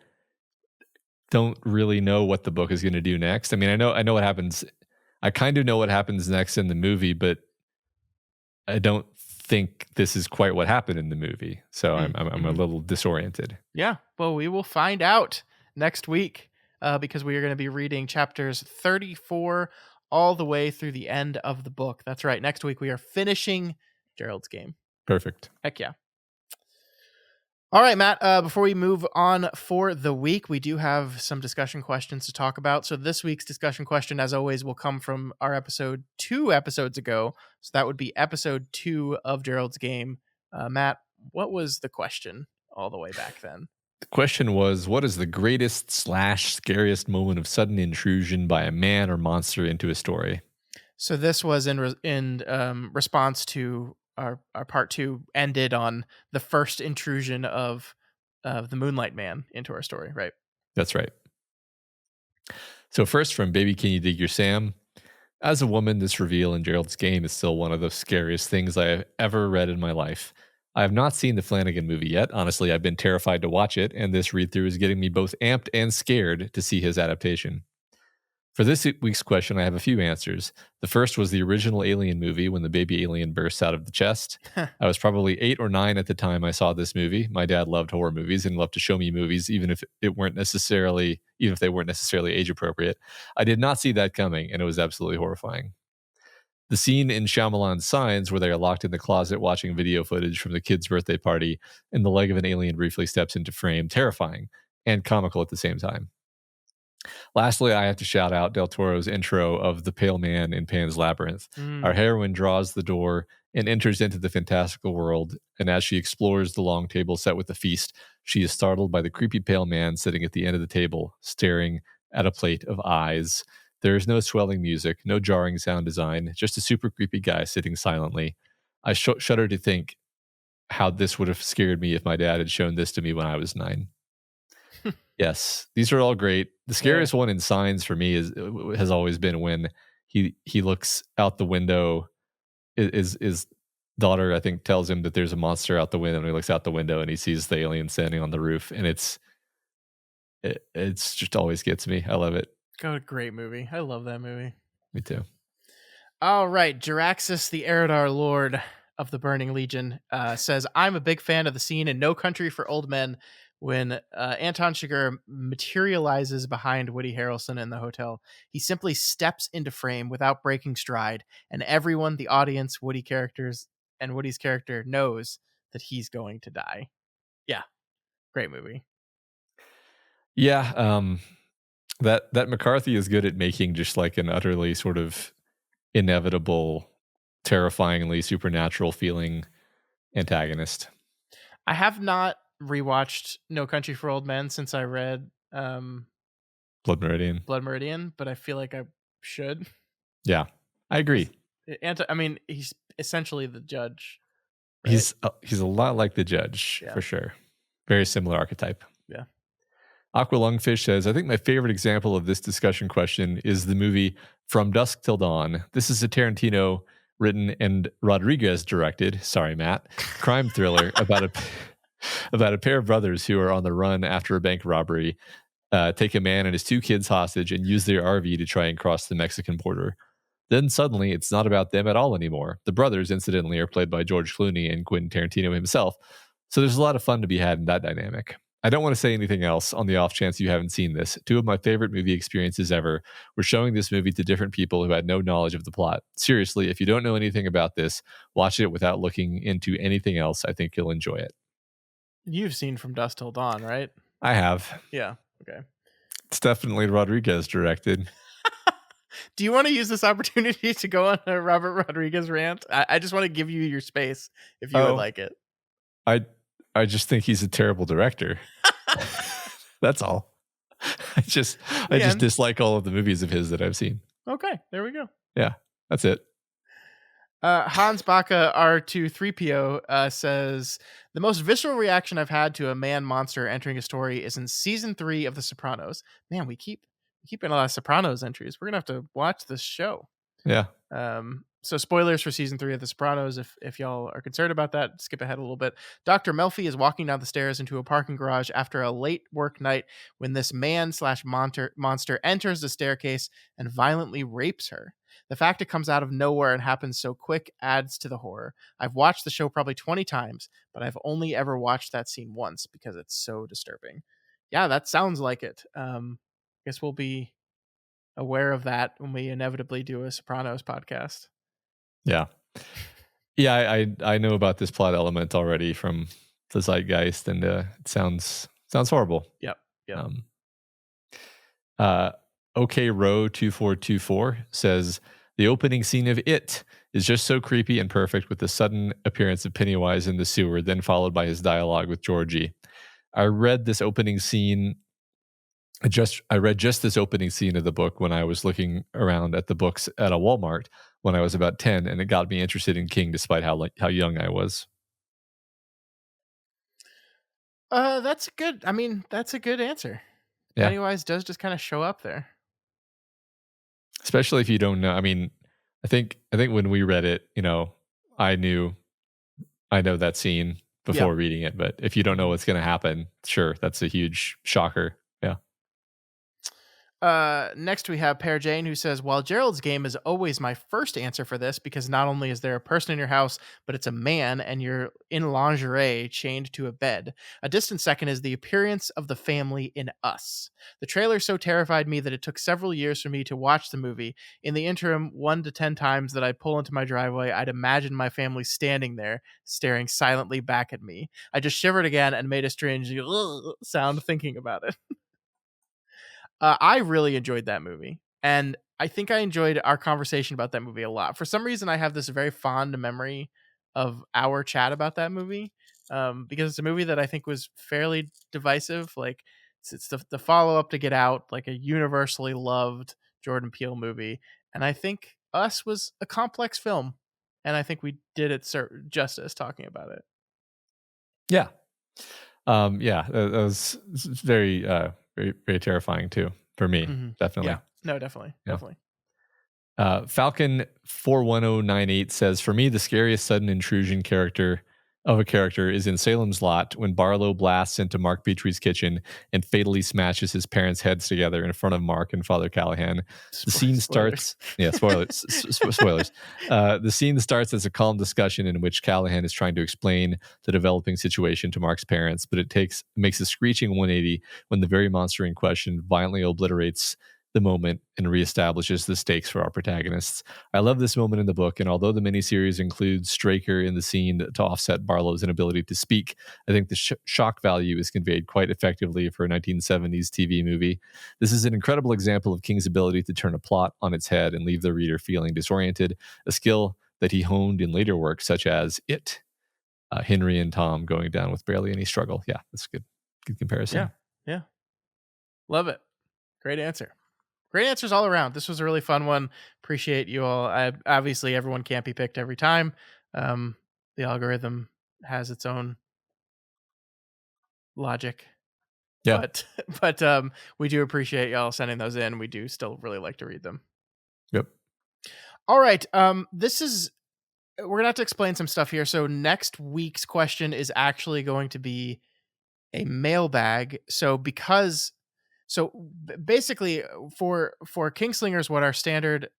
don't really know what the book is going to do next. I mean, I know what happens. I kind of know what happens next in the movie, but I don't think this is quite what happened in the movie. So I'm a little disoriented. Yeah, well, we will find out next week because we are going to be reading chapters 34 all the way through the end of the book. That's right. Next week, we are finishing Gerald's Game. Perfect. Heck yeah. All right, Matt, before we move on for the week, we do have some discussion questions to talk about. So this week's discussion question, as always, will come from our episode 2 episodes ago. So that would be episode 2 of Gerald's Game. Matt, what was the question all the way back then? The question was, what is the greatest / scariest moment of sudden intrusion by a man or monster into a story? So this was in response to our part two ended on the first intrusion of the Moonlight Man into our story, right? That's right. So first from Baby Can You Dig Your Sam? As a woman, this reveal in Gerald's game is still one of the scariest things I have ever read in my life. I have not seen the Flanagan movie yet. Honestly, I've been terrified to watch it, and this read through is getting me both amped and scared to see his adaptation. For this week's question, I have a few answers. The first was the original Alien movie when the baby alien bursts out of the chest. I was probably 8 or 9 at the time I saw this movie. My dad loved horror movies and loved to show me movies, even if they weren't necessarily age appropriate. I did not see that coming, and it was absolutely horrifying. The scene in Shyamalan's Signs, where they are locked in the closet watching video footage from the kid's birthday party, and the leg of an alien briefly steps into frame, terrifying and comical at the same time. Lastly, I have to shout out Del Toro's intro of the Pale Man in Pan's Labyrinth. Our heroine draws the door and enters into the fantastical world, and as she explores the long table set with the feast, she is startled by the creepy pale man sitting at the end of the table, staring at a plate of eyes. There is no swelling music, no jarring sound design, just a super creepy guy sitting silently. I shudder to think how this would have scared me if my dad had shown this to me when I was 9. Yes, these are all great. The scariest one in Signs for me has always been when he looks out the window. His daughter, I think, tells him that there's a monster out the window, and he looks out the window and he sees the alien standing on the roof, and it's just always gets me. I love it. God, a great movie. I love that movie. Me too. All right, Jaraxxus, the Eridar Lord of the Burning Legion, says, I'm a big fan of the scene in No Country for Old Men when Anton Chigurh materializes behind Woody Harrelson in the hotel. He simply steps into frame without breaking stride, and everyone, the audience, Woody characters, and Woody's character knows that he's going to die. Yeah, great movie. Yeah, that McCarthy is good at making just like an utterly sort of inevitable, terrifyingly supernatural feeling antagonist. I have not rewatched No Country for Old Men since I read Blood Meridian, but I feel like I should. Yeah, I agree. He's essentially the judge. Right? He's a lot like the judge, for sure. Very similar archetype. Yeah. Aqua Lungfish says, I think my favorite example of this discussion question is the movie From Dusk Till Dawn. This is a Tarantino written and Rodriguez directed, sorry, Matt, crime thriller about a pair of brothers who are on the run after a bank robbery, take a man and his 2 kids hostage and use their RV to try and cross the Mexican border. Then suddenly, it's not about them at all anymore. The brothers, incidentally, are played by George Clooney and Quentin Tarantino himself. So there's a lot of fun to be had in that dynamic. I don't want to say anything else on the off chance you haven't seen this. 2 of my favorite movie experiences ever were showing this movie to different people who had no knowledge of the plot. Seriously, if you don't know anything about this, watch it without looking into anything else. I think you'll enjoy it. You've seen From Dusk Till Dawn, right? I have. Yeah. Okay. It's definitely Rodriguez directed. Do you want to use this opportunity to go on a Robert Rodriguez rant? I just want to give you your space if you would like it. I just think he's a terrible director. That's all. I just dislike all of the movies of his that I've seen. Okay, there we go. Yeah, that's it. Hans Baka R23PO says, the most visceral reaction I've had to a man monster entering a story is in season 3 of The Sopranos. Man, we keep getting a lot of Sopranos entries. We're gonna have to watch this show. Yeah. So spoilers for season 3 of The Sopranos. If y'all are concerned about that, skip ahead a little bit. Dr. Melfi is walking down the stairs into a parking garage after a late work night when this man/monster enters the staircase and violently rapes her. The fact it comes out of nowhere and happens so quick adds to the horror. I've watched the show probably 20 times, but I've only ever watched that scene once because it's so disturbing. Yeah, that sounds like it. Guess we'll be aware of that when we inevitably do a Sopranos podcast. Yeah. I know about this plot element already from the Zeitgeist, and it sounds horrible. Yep. OK Row 2424 says the opening scene of It is just so creepy and perfect, with the sudden appearance of Pennywise in the sewer, then followed by his dialogue with Georgie. I read this opening scene I read just this opening scene of the book when I was looking around at the books at a Walmart when I was about 10, and it got me interested in King despite how young I was. That's good. I mean, that's a good answer. Yeah, Pennywise does just kind of show up there. especially if you don't know. I mean, I think when we read it, I knew I know that scene Yep. before reading it, but if you don't know Mhm. what's going to happen, sure, that's a huge shocker. Yeah. Next we have Pear Jane, who says, while Gerald's game is always my first answer for this, because not only is there a person in your house, but it's a man and you're in lingerie chained to a bed. A distant second is the appearance of the family in Us. The trailer so terrified me that it took several years for me to watch the movie. In the interim, 1 to 10 times that I'd pull into my driveway, I'd imagine my family standing there, staring silently back at me. I just shivered again and made a strange sound thinking about it. I really enjoyed that movie, and I think I enjoyed our conversation about that movie a lot. For some reason, I have this very fond memory of our chat about that movie, because it's a movie that I think was fairly divisive. Like it's the follow up to Get Out, like a universally loved Jordan Peele movie, and I think Us was a complex film, and I think we did it justice talking about it. Yeah. Yeah, that was very, very, very terrifying too for me, Yeah, definitely. no, definitely, Yeah. definitely. Falcon 41098 says, "For me, the scariest sudden intrusion character is in Salem's Lot when Barlow blasts into Mark Petrie's kitchen and fatally smashes his parents' heads together in front of Mark and Father Callahan. The scene Spoilers. starts, yeah, spoilers, spoilers. The scene starts as a calm discussion in which Callahan is trying to explain the developing situation to Mark's parents, but makes a screeching 180 when the very monster in question violently obliterates the moment and reestablishes the stakes for our protagonists. I love this moment in the book, and although the miniseries includes Straker in the scene to offset Barlow's inability to speak, I think the shock value is conveyed quite effectively for a 1970s TV movie. This is an incredible example of King's ability to turn a plot on its head and leave the reader feeling disoriented, a skill that he honed in later works such as It, Henry and Tom going down with barely any struggle. Yeah, that's good. Good Yeah, comparison. yeah, love it. Great answer. Great answers all around. This was a really fun one. Appreciate you all. Obviously, everyone can't be picked every time. Um, the algorithm has its own logic, Yeah. but but we do appreciate y'all sending those in. We do still really like to read them. Yep. All right. This is we're gonna have to explain some stuff here. So next week's question is actually going to be a mailbag. Basically for Kingslingers, what our standard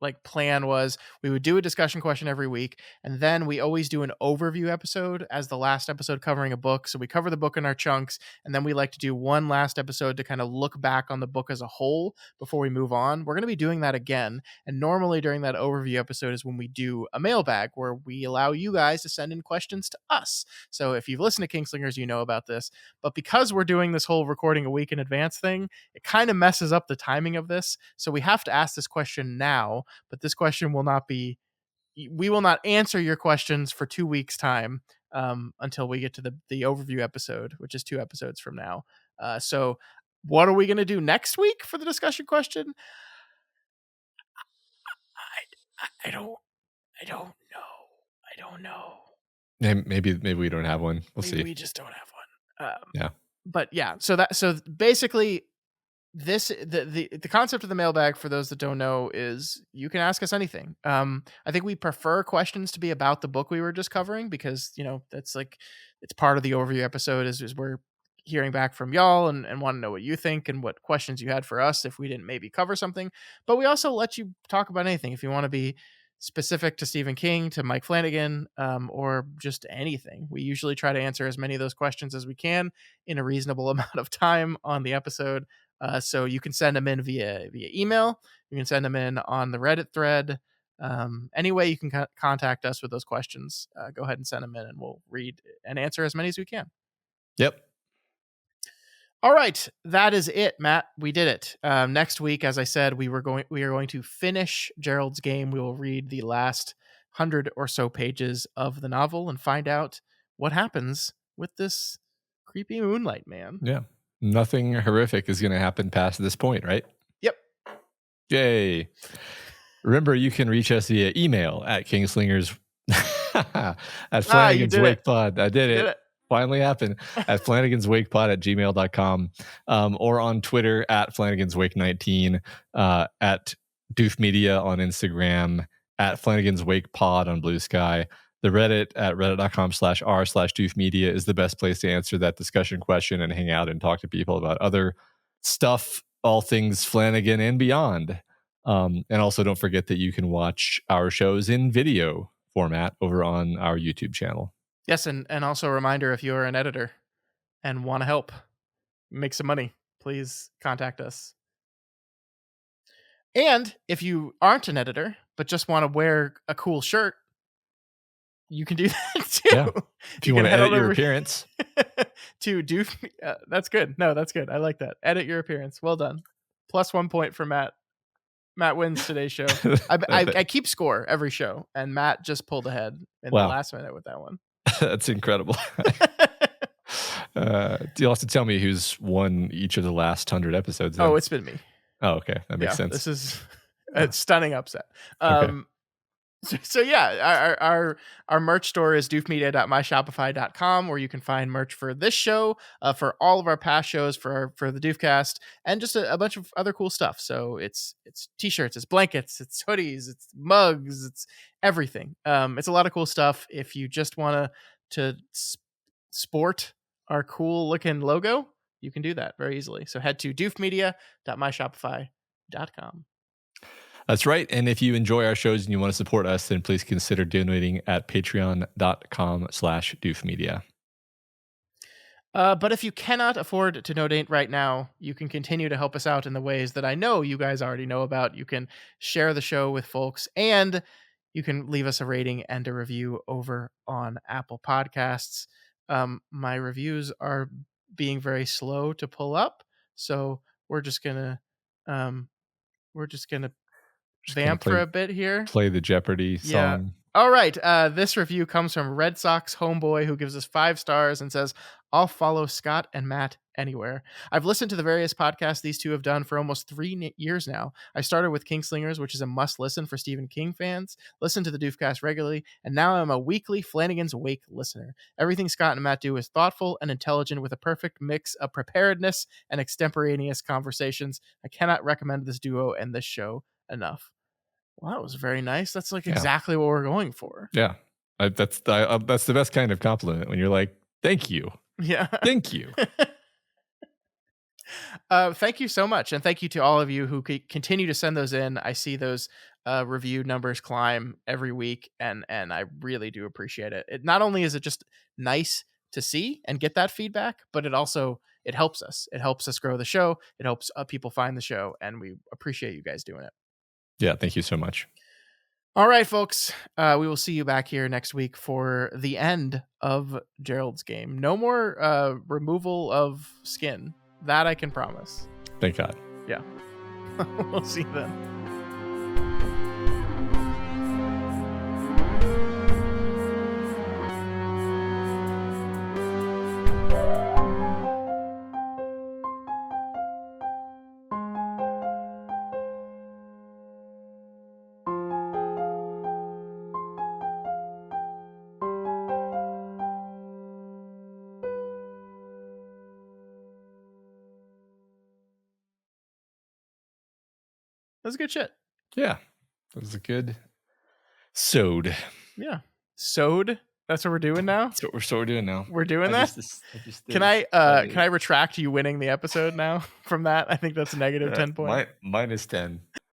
like plan was we would do a discussion question every week, and then we always do an overview episode as the last episode covering a book. So we cover the book in our chunks, and then we like to do one last episode to kind of look back on the book as a whole before we move on. We're going to be doing that again, and normally during that overview episode is when we do a mailbag where we allow you guys to send in questions to us. So if you've listened to Kingslingers, you know about this, but because we're doing this whole recording a week in advance thing, it kind of messes up the timing of this. So we have to ask this question now, but this question will not be, we will not answer your questions for 2 weeks time, until we get to the overview episode, which is 2 episodes from now. So what are we going to do next week for the discussion question? I don't I don't know. I don't know. Maybe we don't have one. We'll Maybe see. we just don't have one. Yeah. But yeah, so basically the concept of the mailbag, for those that don't know, is you can ask us anything. I think we prefer questions to be about the book we were just covering, because that's like it's part of the overview episode is we're hearing back from y'all and want to know what you think and what questions you had for us if we didn't maybe cover something. But we also let you talk about anything if you want to be specific to Stephen King, to Mike Flanagan, or just anything. We usually try to answer as many of those questions as we can in a reasonable amount of time on the episode. So you can send them in via email. You can send them in on the Reddit thread. Any way you can contact us with those questions, go ahead and send them in, and we'll read and answer as many as we can. Yep. All right, that is it, Matt. We did it. Next week, as I said, we are going to finish Gerald's Game. We will read the last 100 or so pages of the novel and find out what happens with this creepy Moonlight Man. Yeah. Nothing horrific is going to happen past this point, right? Yep. Yay. Remember, you can reach us via email at kingslingers at You Flanagan's did it. Wakepod. I did You it. did it. Finally happened. At flanaganswakepod at gmail.com, or on Twitter at flanagan'swake19, at doof media on Instagram, at flanagan'swakepod on Blue Sky. The Reddit at reddit.com/r/doof media is the best place to answer that discussion question and hang out and talk to people about other stuff, all things Flanagan and beyond. And also don't forget that you can watch our shows in video format over on our YouTube channel. Yes, and also a reminder, if you're an editor and want to help make some money, please contact us. And if you aren't an editor but just want to wear a cool shirt, you can do that too. Yeah. If you want to edit your appearance. To do that's good. No, that's good. I like that. Edit your appearance. Well done. Plus 1 point for Matt. Matt wins today's show. I keep score every show, and Matt just pulled ahead in the last minute with that one. That's incredible. You'll have to tell me who's won each of the last 100 episodes. Then. Oh, it's been me. Oh, okay. That makes sense. This is a stunning upset. Okay. So yeah, our merch store is doofmedia.myshopify.com, where you can find merch for this show, for all of our past shows, for the Doofcast, and just a bunch of other cool stuff. So it's t-shirts, it's blankets, it's hoodies, it's mugs, it's everything. It's a lot of cool stuff. If you just want to sport our cool looking logo, you can do that very easily. So head to doofmedia.myshopify.com. That's right. And if you enjoy our shows and you want to support us, then please consider donating at patreon.com/doofmedia. But if you cannot afford to donate right now, you can continue to help us out in the ways that I know you guys already know about. You can share the show with folks, and you can leave us a rating and a review over on Apple Podcasts. My reviews are being very slow to pull up, so we're just gonna vamp for a bit here. Play the Jeopardy song. Yeah. All right. This review comes from Red Sox Homeboy, who gives us 5 stars and says, "I'll follow Scott and Matt anywhere. I've listened to the various podcasts these two have done for almost 3 years now. I started with Kingslingers, which is a must listen for Stephen King fans, listen to the Doofcast regularly, and now I'm a weekly Flanagan's Wake listener. Everything Scott and Matt do is thoughtful and intelligent, with a perfect mix of preparedness and extemporaneous conversations. I cannot recommend this duo and this show enough." Well, that was very nice. That's exactly what we're going for. Yeah. That's the best kind of compliment, when you're like, thank you. Yeah. Thank you. Thank you so much. And thank you to all of you who continue to send those in. I see those review numbers climb every week, and I really do appreciate it. Not only is it just nice to see and get that feedback, but it helps us. It helps us grow the show. It helps people find the show, and we appreciate you guys doing it. Yeah, thank you so much. All right, folks. We will see you back here next week for the end of Gerald's game. No more removal of skin. That I can promise. Thank God. Yeah. We'll see you then. That was good shit. Yeah. That was a good sewed. Yeah. Sewed? That's what we're doing now? That's what we're doing now. We're doing that? Can I retract you winning the episode now from that? I think that's negative 10 points. Minus 10.